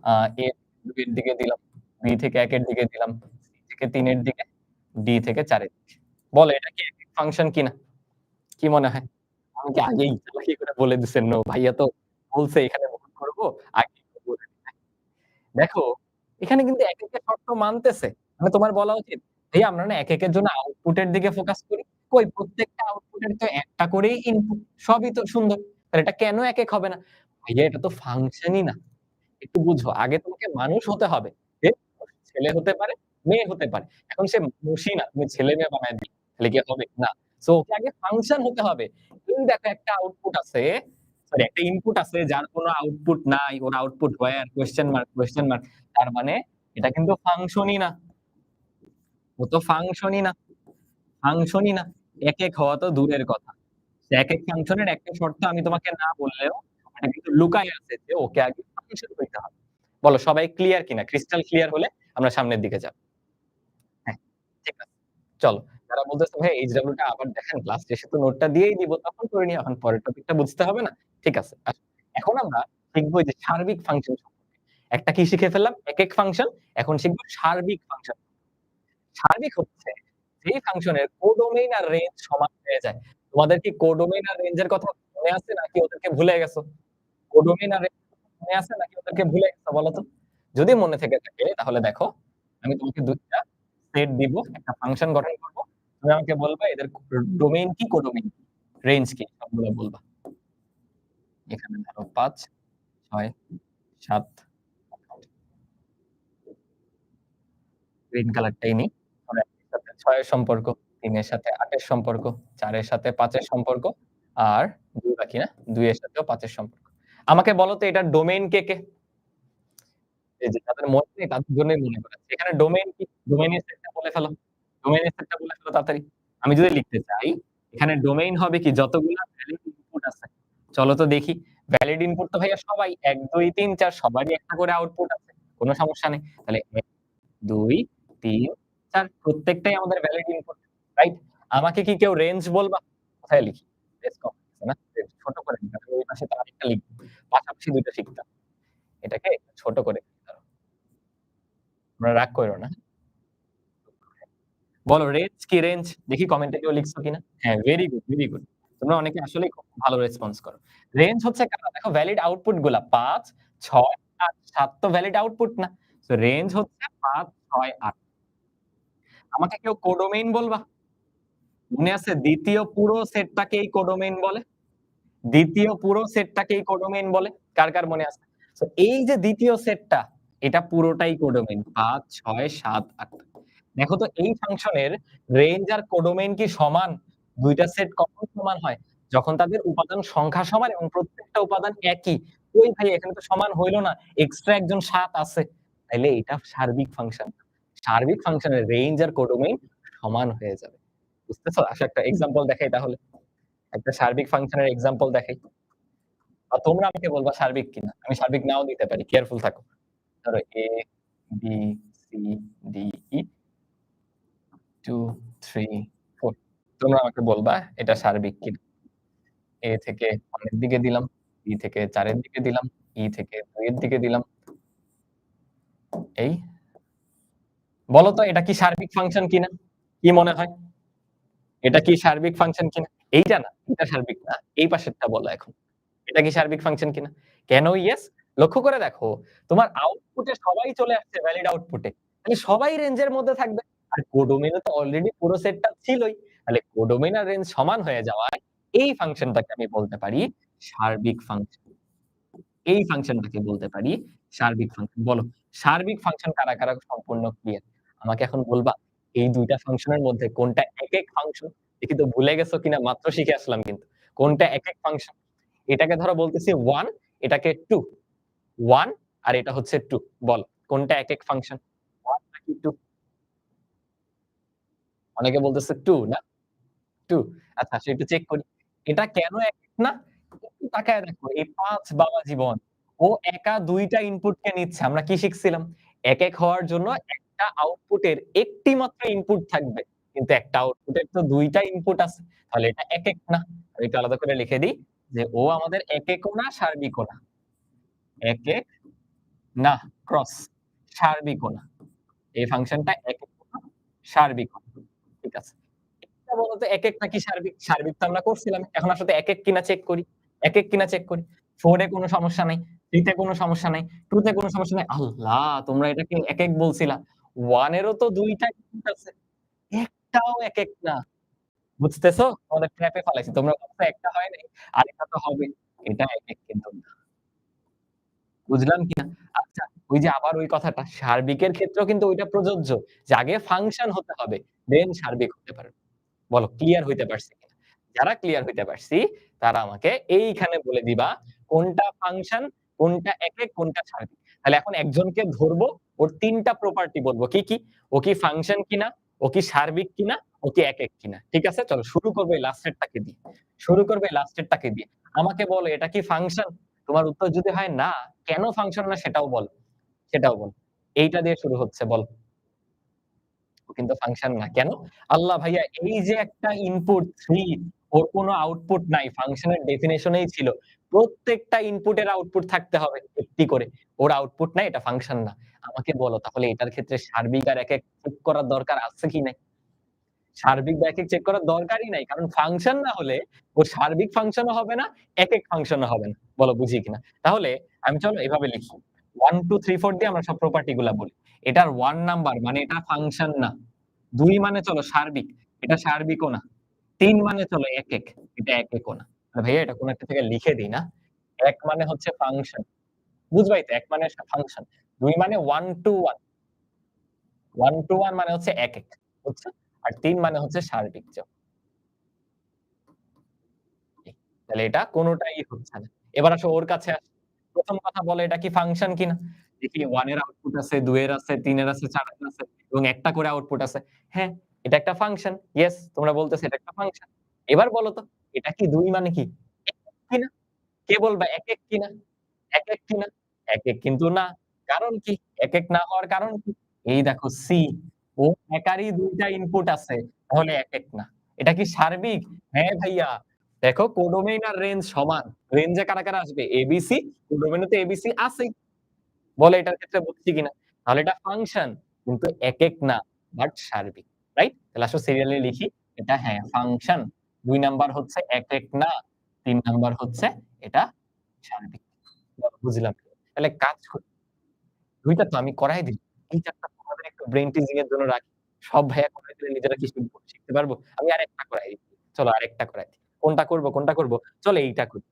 A ২ এর দিকে দিলাম, B থেকে ১ এর দিকে দিলাম, C থেকে ৩ এর দিকে, D থেকে ৪ এর দিকে। বলো এটা কি একেক ফাংশন কিনা? কি মনে হয়? আমি কি আগেই চালাকি করে বলে দিছেন নো। ভাইয়া তো বলছে এখানে ভুল করব। আগেই তো বলে দিছে। দেখো, এখানে কিন্তু একেকের শর্ত মানতেছে। মানে তোমার বলা উচিত, ভাইয়া আমরা না একেকের জন্য আউটপুটের দিকে ফোকাস করি। কই প্রত্যেকটা আউটপুটের তো একটা করেই ইনপুট। সবই তো সুন্দর। তাহলে এটা কেন একেক হবে না? ভাইয়া এটা তো ফাংশনই না। একটু বুঝো। আগে তোমাকে মানুষ হতে হবে। যে ছেলে হতে পারে, মেয়ে হতে পারে। এখন সে মানুষই না। তুমি ছেলে-মেয়ে বানায় দিলে। তাহলে কি হবে? না। সো ওকে আগে ফাংশন হতে হবে। এই দেখো একটা আউটপুট আছে, সরি একটা ইনপুট আছে যার কোন আউটপুট নাই। ওর output where? Question mark, question mark. তার মানে এটা কিন্তু ফাংশনই না। ও তো ফাংশনই না। ফাংশনই না। একেক হওয়া তো দূরের কথা। একেক ফাংশনের একটা শর্ত আমি তোমাকে না বললেও এটা কিন্তু লুকায় আছে যে ওকে আগে ফাংশন হইতে হবে। বলো সবাই ক্লিয়ার কিনা? ক্রিস্টাল ক্লিয়ার হলে আমরা সামনের দিকে যাব। হ্যাঁ, ঠিক আছে। চলো। যারা বলতেছে ভাই এইচডব্লিউ টা আবার দেখেন ক্লাস শেষে তো নোটটা দিয়েই দিব তখন করে নিও। এখন পরের টপিকটা বুঝতে হবে না? ঠিক আছে। এখন আমরা শিখব এই যে সার্বিক ফাংশন সম্পর্কে। একটা কি শিখে ফেললাম? একেক ফাংশন। এখন শিখব সার্বিক ফাংশন। সার্বিক হচ্ছে যেই ফাংশনের কোডোমেইন আর রেঞ্জ সমান হয়ে যায়। তোমাদের কি কোডোমেইন আর রেঞ্জ এর কথা মনে আছে নাকি ওদেরকে ভুলে গেছো? কোডোমিন আর রেঞ্জ মনে আছে নাকি ওদেরকে ভুলে গেছো বলো তো? যদি মনে থেকে থাকে তাহলে দেখো আমি তোমাকে ২ টা সেট দিব, একটা ফাংশন গঠন করব। তুমি আমাকে বলবা এদের ডোমেইন কি, কোডোমেইন কি, রেঞ্জ কি সবগুলো বলবা। এখানে ধরো ৫, ৬, ৭ গ্রিন কালারটাই নিই। ধরো ১ এর সাথে ৬ এর সম্পর্ক, ৩ এর সাথে ৮ এর সম্পর্ক, ৪ এর সাথে ৫ এর সম্পর্ক আর ২ বাকি না? ২ এর সাথেও ৫ এর সম্পর্ক। আমাকে বলো তো এটার ডোমেইন কে, কে? এই যে যাদের মনে নেই তাদের জন্যই মনে করাচ্ছি। এখানে ডোমেইন কি? ডোমেইনের সেটটা বলে ফেলো। ডোমেইনের সেটটা বলে ফেলো তাড়াতাড়ি। আমি যদি লিখতে চাই, এখানে ডোমেইন হবে কি? যতগুলা ভ্যালিড ইনপুট আছে। চলো তো দেখি। ভ্যালিড ইনপুট তো ভাইয়া সবাই ১, ২, ৩, ৪ সবারই একটা করে আউটপুট আছে। কোন সমস্যা নেই। তাহলে ১, ২, ৩, ৪ প্রত্যেকটাই আমাদের ভ্যালিড ইনপুট। রাইট? আমাকে কি কেউ রেঞ্জ বলবা? কোথায় লিখি? রেঞ্জ কম আছে না? রেঞ্জ ছোট করে লিখতে হবে। ওই পাশে তো আরেকটা লিখব। পাশাপাশি ২ টা শিখতাম। এটাকে ছোট করে ধরো। তোমরা রাগ কইরো না। বলো রেঞ্জ কি রেঞ্জ? দেখি কমেন্টে কেউ লিখছো কিনা? হ্যাঁ, ভেরি গুড, ভেরি গুড। তোমরা অনেকে আসলেই খুব ভালো রেসপন্স করো। রেঞ্জ হচ্ছে কারা? দেখো ভ্যালিড আউটপুট গুলা ৫, ৬, ৮, ৭ তো ভ্যালিড আউটপুট না। সো রেঞ্জ হচ্ছে ৫, ৬, ৮। আমাকে কেউ কোডোমেইন বলবা? মনে আছে ২য় পুরো সেটটাকেই কোডোমেইন বলে? ২য় পুরো সেটটাকেই কোডোমেইন বলে। কার, কার মনে আছে? সো এই যে ২য় সেটটা এটা পুরোটাই কোডোমেইন ৫, ৬, ৭, ৮। দেখো তো এই ফাংশনের রেঞ্জ আর কোডোমেইন কি সমান? ২ টা সেট কখন সমান হয়? যখন তাদের উপাদান সংখ্যা সমান এবং প্রত্যেকটা উপাদান একই। কই ভাই এখানে তো সমান হইল না। এক্সট্রা একজন ৭ আছে। তাইলে এটা সার্বিক ফাংশন। সার্বিক ফাংশনের রেঞ্জ আর কোডোমেইন সমান হয়ে যাবে। বুঝতেছো? আসো একটা এক্সাম্পল দেখাই তাহলে। একটা সার্বিক ফাংশনের এক্সাম্পল দেখাই। তোমরা আমাকে বলবা সার্বিক কিনা। আমি সার্বিক নাও দিতে পারি। কেয়ারফুল থাকো। ধরো A, B, C, D, E 2, 3, 4 তোমরা আমাকে বলবা এটা সার্বিক কিনা। A থেকে 1 এর দিকে দিলাম, B থেকে ৪ এর দিকে দিলাম, E থেকে ২ এর দিকে দিলাম। এই বলো তো এটা কি সার্বিক ফাংশন কিনা? কি মনে হয়? এটা কি সার্বিক ফাংশন কিনা? এইটা না, এটা সার্বিক না। এই পাশেরটা বলো এখন। এটা কি সার্বিক ফাংশন কিনা? কেন ইয়েস? লক্ষ্য করে দেখো, তোমার আউটপুটে সবাই চলে আসছে ভ্যালিড আউটপুটে। তাহলে সবাই রেঞ্জের মধ্যে থাকবে। আর কোডোমেইনে তো অলরেডি পুরো সেটটা ছিলই। তাহলে কোডোমেইন আর রেঞ্জ সমান হয়ে যাওয়ায় এই ফাংশনটাকে আমি বলতে পারি সার্বিক ফাংশন। এই ফাংশনটাকে বলতে পারি সার্বিক ফাংশন। বলো সার্বিক ফাংশন কারা, কারা সম্পূর্ণ ক্লিয়ার? আমাকে এখন বলবা এই ২ টা ফাংশনের মধ্যে কোনটা একেক ফাংশন? দেখি তো ভুলে গেছো কিনা মাত্র শিখে আসলাম কিন্তু। কোনটা একেক ফাংশন? এটাকে ধরো বলতেছি 1, এটাকে 2। 1 আর এটা হচ্ছে 2। বল কোনটা একেক ফাংশন? 1 নাকি 2? অনেকে বলতেছে 2 না? 2 আচ্ছা আসো একটু চেক করি। এটা কেন একেক না? একটু তাকায় দেখো এই ৫ বাবা জীবন। ও একা ২ টা ইনপুটকে নিচ্ছে। আমরা কি শিখছিলাম? একেক হওয়ার জন্য একটা আউটপুটের একটি মাত্র ইনপুট থাকবে। কিন্তু একটা আউটপুটের তো ২ টা ইনপুট আছে। তাহলে এটা একেক না। আমি একটু আলাদা করে লিখে দিই যে ও আমাদের একেকও না, সার্বিকও না। একেক না, ক্রস সার্বিকও না। এই ফাংশনটা একেকও না, সার্বিকও না। ঠিক আছে। এটা বলতো একেক নাকি সার্বিক? সার্বিক তো আমরা করছিলাম। এখন আসলে একেক কিনা চেক করি। একেক কিনা চেক করি। 4 এ কোনো সমস্যা নাই। 3 তে কোনো সমস্যা নাই। 2 তে কোনো সমস্যা নাই। আল্লাহ! তোমরা এটাকে একেক বলছিলা। 1 এরও তো ২ টা ইনপুট আছে। একটাও একেক না। বুঝতেছো? তোমাদের ট্র্যাপ এ ফালাইছি। তোমরা ভাবছো একটা হয় নাই। আরেকটা তো হবে। এটা একেক কিন্তু না। বুঝলাম কিনা? আচ্ছা, ওই যে আবার ওই কথাটা, সার্বিকের ক্ষেত্রেও কিন্তু ওইটা প্রযোজ্য যে আগে ফাংশন হতে হবে, দেন সার্বিক হতে পারবে। বলো ক্লিয়ার হইতে পারছি কিনা? যারা ক্লিয়ার হইতে পারছি, তারা আমাকে এইখানে বলে দিবা কোনটা ফাংশন, কোনটা একেক, কোনটা সার্বিক। তাহলে এখন একজনকে ধরবো, ওর ৩ টা প্রপার্টি বলবো। কি, কি? ও কি ফাংশন কিনা, ও কি সার্বিক কিনা, ও কি একেক কিনা। ঠিক আছে? চলো শুরু করবো এই লাস্টেরটাকে দিয়ে। শুরু করবো এই লাস্টেরটাকে দিয়ে। আমাকে বলো এটা কি ফাংশন? তোমার উত্তর যদি হয় না, কেন ফাংশন না সেটাও বলো। সেটাও বলো। এইটা দিয়ে শুরু হচ্ছে বলো। ও কিন্তু ফাংশন না। কেন? আল্লাহ ভাইয়া এই যে একটা ইনপুট 3 ওর কোনো আউটপুট নাই। ফাংশনের ডেফিনিশন এই ছিল। প্রত্যেকটা ইনপুটের আউটপুট থাকতে হবে একটি করে। ওর আউটপুট নাই এটা ফাংশন না। আমাকে বলো তাহলে এটার ক্ষেত্রে সার্বিক আর একেক ঠিক করার দরকার আছে কি নাই? সার্বিক বা একক চেক করার দরকারই নাই। কারণ ফাংশন না হলে ও সার্বিক ফাংশনও হবে না, একক ফাংশনও হবে না। বলো বুঝি কিনা? তাহলে আমি চলো এভাবে লিখি। 1, 2, 3, 4 দিয়ে আমরা সব প্রপার্টি গুলা বলি। এটার 1 নাম্বার মানে এটা ফাংশন না। 2 মানে চলো সার্বিক, এটা সার্বিকও না। ৩ মানে চলো একেক, এটা একেকও না। ভাইয়া এটা কোন একটা থেকে লিখে দেই না? ১ মানে হচ্ছে ফাংশন। বুঝবাই তো? ১ মানে ফাংশন। ২ মানে 1 to 1, 1 to 1 মানে হচ্ছে একেক। বুঝছো? আর ৩ মানে হচ্ছে সার্বিক। তাহলে এটা কোনটাই হচ্ছে না। এবার আসো ওর কাছে আসি। ১ম কথা বলো এটা কি ফাংশন কিনা? দেখি 1 এর আউটপুট আছে, ২ এর আছে, ৩ এর আছে, ৪ এর আছে এবং একটা করে আউটপুট আছে। হ্যাঁ, এটা একটা ফাংশন। ইয়েস, তোমরা বলতেছো এটা একটা ফাংশন। এবার বলো তো এটা কি ২ মানে কি? একক কিনা? কে বলবা একেক কিনা? একেক কিনা? একেক কিন্তু না। কারণ কি? একেক না হওয়ার কারণ কি? এই দেখো সি, ও একারই ২ টা ইনপুট আছে। তাহলে একেক না। এটা কি সার্বিক? হ্যাঁ ভাইয়া। দেখো কোডোমেইন আর রেঞ্জ সমান। রেঞ্জে কারা, কারা আসবে? এবিসি, কোডোমেইনে তো এবিসি আছেই। বলো এটার ক্ষেত্রে বুঝছি কিনা? তাহলে এটা ফাংশন কিন্তু একেক না, বাট সার্বিক। রাইট? তাহলে আসো সিরিয়ালি লিখি। এটা হ্যাঁ, ফাংশন। ২ নাম্বার হচ্ছে একেক না। ৩ নাম্বার হচ্ছে এটা সার্বিক। বুঝলাম। তাহলে কাজ করি। ২ টা তো আমি করাই দিলাম। এই ৪ টা তোমাদের একটু ব্রেইন টিজিং এর জন্য রাখি। সব ভাইয়া করাই দিলে নিজেরা কি শিখতে পারবো? আমি আরেকটা করাই দিচ্ছি। চলো আরেকটা করাই দিই। কোনটা করব, কোনটা করব? চলো এইটা করি।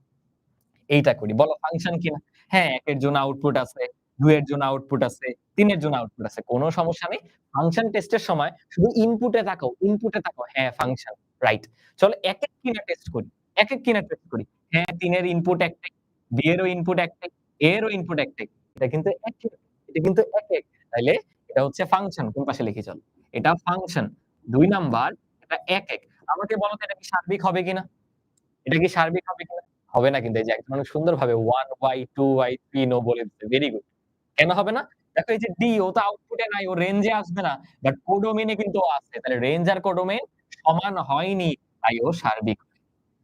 এইটা করি। বলো ফাংশন কিনা? হ্যাঁ, ১ এর জন্য আউটপুট আছে, ২ এর জন্য আউটপুট আছে, ৩ এর জন্য আউটপুট আছে। কোন সমস্যা নেই। ফাংশন টেস্টের সময় শুধু ইনপুটে তাকাও, ইনপুটে তাকাও। হ্যাঁ, ফাংশন। রাইট। চলো একেক কিনা টেস্ট করি। একেক কিনা টেস্ট করি। হ্যাঁ, ৩ এর ইনপুট একটাই, ২ এরও ইনপুট একটাই, A এরও ইনপুট একটাই। এটা কিন্তু একেক। এটা কিন্তু একেক। তাইলে এটা হচ্ছে ফাংশন। কোন পাশে লিখি চলো। এটা ফাংশন। ২ নাম্বার এটা একেক। আমাকে বলো তো এটা কি সার্বিক হবে কিনা? এটা কি সার্বিক হবে কিনা? হবে না কিন্তু এই যে একদম অনেক সুন্দরভাবে 1Y, 2Y, 3 নো বলে দিছে। Very good. কেন হবে না? দেখো এই যে D ও তো আউটপুটে নাই, ও রেঞ্জে আসবে না। বাট কোডোমেইন এ কিন্তু ও আছে। তাহলে রেঞ্জ আর কোডোমেইন সমান হয়নি। তাই ও সার্বিক।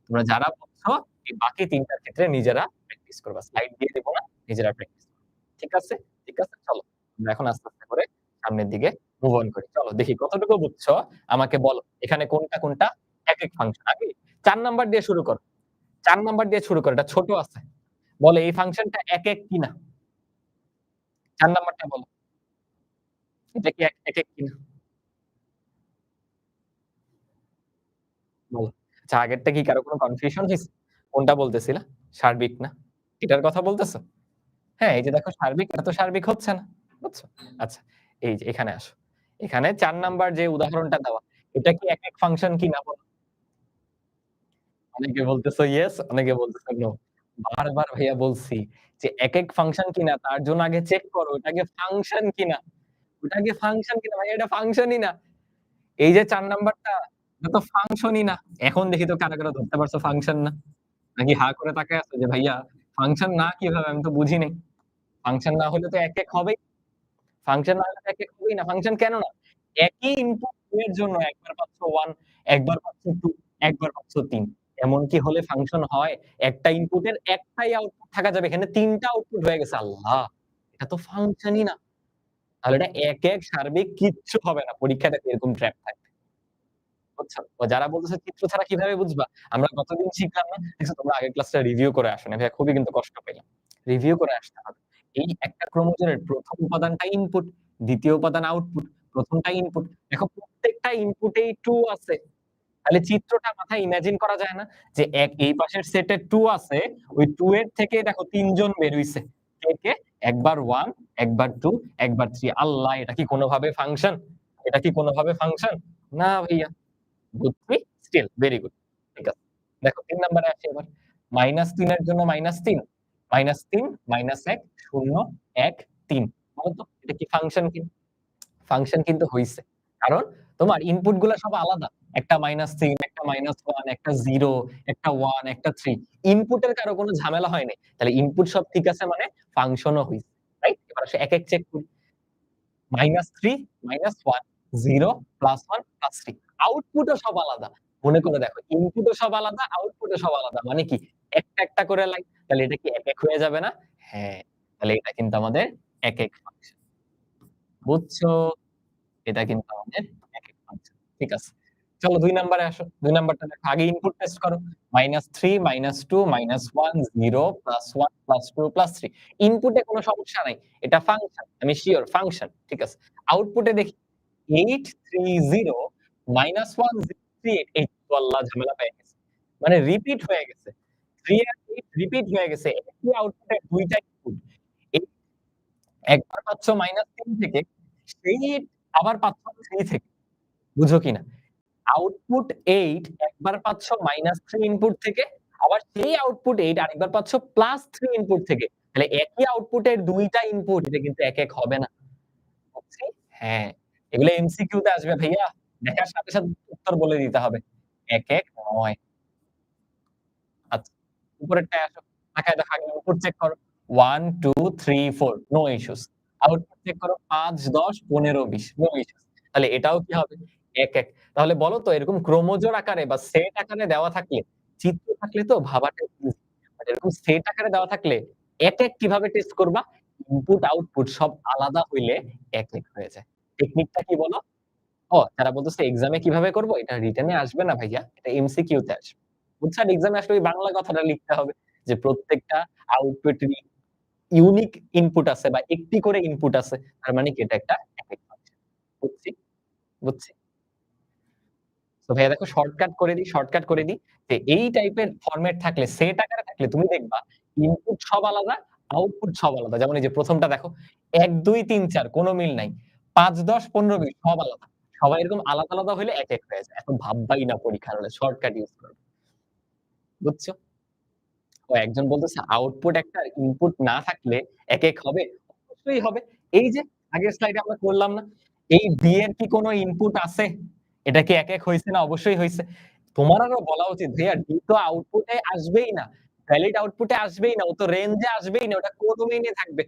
তোমরা যারা বুঝছো এই বাকি ৩ টার ক্ষেত্রে নিজেরা প্র্যাকটিস করবা। স্লাইড দিয়ে দিব না, নিজেরা প্র্যাকটিস করবা। ঠিক আছে? ঠিক আছে? চলো। আমরা এখন আস্তে, আস্তে করে সামনের দিকে মুভ অন করি। চলো দেখি কতটুকু বুঝছো আমাকে বলো। এখানে কোনটা, কোনটা একেক ফাংশন। আগে ৪ নাম্বার দিয়ে শুরু করো। ৪ নাম্বার দিয়ে শুরু করো। এটা ছোট আছে। বলো এই ফাংশনটা একেক কিনা? ৪ নাম্বারটা বলো। এটা কি একেক কিনা? বলো। আচ্ছা আগেরটা কি কারো কোনো কনফিউশন হইছে? কোনটা বলতেছিলা? সার্বিক না? এটার কথা বলতেছো? হ্যাঁ, এই যে দেখো সার্বিক, এটা তো সার্বিক হচ্ছে না। বুঝছো? আচ্ছা, এই যে এখানে আসো। এখানে ৪ নাম্বার যে উদাহরণটা দেওয়া, এটা কি একেক ফাংশন কিনা বলো? অনেকে বলতেছো ইয়েস, অনেকে বলতেছো নো। বারবার ভাইয়া বলছি যে একেক ফাংশন কিনা তার জন্য আগে চেক করো ওটা আগে ফাংশন কিনা। ওটা আগে ফাংশন কিনা ভাইয়া এটা ফাংশনই না। এই যে ৪ নাম্বারটা এটা তো ফাংশনই না। এখন দেখি তো কারা, কারা ধরতে পারছো ফাংশন না? নাকি হা করে তাকায় আছো যে ভাইয়া ফাংশন না কিভাবে আমি তো বুঝি নাই। ফাংশন না হলে তো একেক হবেই। ফাংশন না হলে তো একেক হবেই না। ফাংশন কেন না? একই ইনপুট 2 এর জন্য একবার পাচ্ছ 1, একবার পাচ্ছ 2, একবার পাচ্ছ ৩। এমন কি হলে ফাংশন হয়? একটা ইনপুটের একটাই আউটপুট থাকা যাবে। এখানে ৩ টা আউটপুট হয়ে গেছে। আল্লাহ! এটা তো ফাংশনই না। তাহলে এটা একেক সার্বিক কিচ্ছু হবে না। পরীক্ষায় দেখো এরকম ট্র্যাপ থাকবে। বুঝছো? তো যারা বলতেছে চিত্র ছাড়া কিভাবে বুঝবা? আমরা গতদিন শিখলাম না? দেখছো তোমরা আগের ক্লাসটা রিভিউ করে আসো নাই। ভাইয়া খুবই কিন্তু কষ্ট পেলাম। রিভিউ করে আসতে হবে। এই একটা ক্রোমোজোমের ১ম উপাদানটা ইনপুট, ২য় উপাদান আউটপুট। ১ম টা ইনপুট। দেখো প্রত্যেকটা ইনপুটেই 2 আছে। তাহলে চিত্রটা মাথায় ইমাজিন করা যায় না? যে এই পাশের সেটে 2 আছে, ওই 2 এর থেকে দেখো ৩ জন বের হইছে। কে, কে? একবার 1, একবার 2, একবার ৩। আল্লাহ! এটা কি কোনভাবে ফাংশন? এটা কি কোনভাবে ফাংশন? না ভাইয়া। বুঝছি, স্টিল ভেরি গুড। ঠিক আছে। দেখো ৩ নাম্বারে আসি এবার। -৩ এর জন্য -৩, -৩, -১, ০, ১, ৩। বলো তো এটা কি ফাংশন কিনা? ফাংশন কিন্তু হইছে। কারণ তোমার ইনপুট গুলা সব আলাদা। একটা -৩, একটা -১, একটা 0, একটা 1, একটা 3। ইনপুটের কারো কোনো ঝামেলা হয় নাই। তাহলে ইনপুট সব ঠিক আছে মানে ফাংশনও হইছে। রাইট? এবার আসো এক, এক চেক করি। -3, -1, 0, +1, +3 আউটপুটও সব আলাদা। মনে করে দেখো ইনপুটও সব আলাদা, আউটপুটও সব আলাদা। মানে কি? একটা, একটা করে লাইন। তাহলে এটা কি একেক হয়ে যাবে না? হ্যাঁ, তাহলে এটা কিন্তু আমাদের একেক ফাংশন। বুঝছো? এটা কিন্তু আমাদের একেক ফাংশন। ঠিক আছে। চলো ২ নাম্বারে আসো। ২ নাম্বারটা দেখো। আগে ইনপুট টেস্ট করো। -3, -2, -1, 0, +1, +2, +3 ইনপুটে কোনো সমস্যা নাই। এটা ফাংশন। আমি সিউর ফাংশন। ঠিক আছে। আউটপুটে দেখি 830 -1038 এই তো আল্লাহ ঝামেলা পেয়ে গেছে। মানে রিপিট হয়ে গেছে। 3 আর 8 রিপিট হয়ে গেছে। একই আউটপুটে ২ টা ইনপুট। এই একবার পাচ্ছ -3 থেকে, সেই আবার পাচ্ছ 3 থেকে। বুঝো কিনা? আউটপুট 8 একবার পাচ্ছ -3 ইনপুট থেকে, আবার সেই আউটপুট 8 আরেকবার পাচ্ছ +3 ইনপুট থেকে। তাহলে একই আউটপুটের ২ টা ইনপুট, এটা কিন্তু এক হবে না। বুঝছি? হ্যাঁ, এগুলো এমসিকিউ তে আসবে ভাইয়া। দেখার সাথে, সাথে উত্তর বলে দিতে হবে। ১ নয়। আচ্ছা, উপরেরটায় আসো। তাকায় দেখো আগে ইনপুট চেক করো। 1, 2, 3, 4 নো ইস্যুস। আউটপুট চেক করো ৫, ১০, ১৫, ২০ নো ইস্যুস। তাহলে এটাও কি হবে? ১ তাহলে বলো তো এরকম ক্রোমোজোর আকারে বা সেট আকারে দেওয়া থাকলে, চিত্র থাকলে তো ভাবাটা ইজি। বাট এরকম সেট আকারে দেওয়া থাকলে কিভাবে টেস্ট করবা? ইনপুট আউটপুট সব আলাদা হইলে ১ হয়ে যায়। টেকনিকটা কি বলো? তারা বলতেছে এক্সামে কিভাবে করব? এটা রিটেন এ আসবে না ভাইয়া। এটা এমসিকিউ তে আসবে। বুঝছেন? এক্সামে আসলে ওই বাংলা কথাটা লিখতে হবে। যে প্রত্যেকটা আউটপুটেরই ইউনিক ইনপুট আছে বা একটি করে ইনপুট আছে। তার মানে কি এটা একটা একক ফাংশন। বুঝছি, বুঝছি। তো ভাইয়া দেখো শর্টকাট করে দিই যে এই টাইপের ফরমেট থাকলে, সেট আকারে থাকলে তুমি দেখবা ইনপুট সব আলাদা, আউটপুট সব আলাদা। যেমন এই যে ১ম টা দেখো ১, ২, ৩, ৪ কোন মিল নাই। ৫, ১০, ১৫, ২০ সব আলাদা। সবাই এরকম আলাদা, আলাদা হইলে এক হয়ে যায়। এখন ভাববাই না পরীক্ষার হলে শর্টকাট ইউস করবে। বুঝছো? একজন বলতেছে আউটপুট একটা ইনপুট না থাকলে এক হবে? অবশ্যই হবে। এই যে আগের স্লাইডে আমরা করলাম না? এই D এর কি কোন ইনপুট আছে? এটা কি এক হইছে না? অবশ্যই হইছে। তোমার আরো বলা উচিত ভাইয়া D তো আউটপুটে আসবেই না। ভ্যালিড আউটপুটে আসবেই না। ও তো রেঞ্জ এ আসবেই না। ওটা কোডোমেইন এ থাকবে।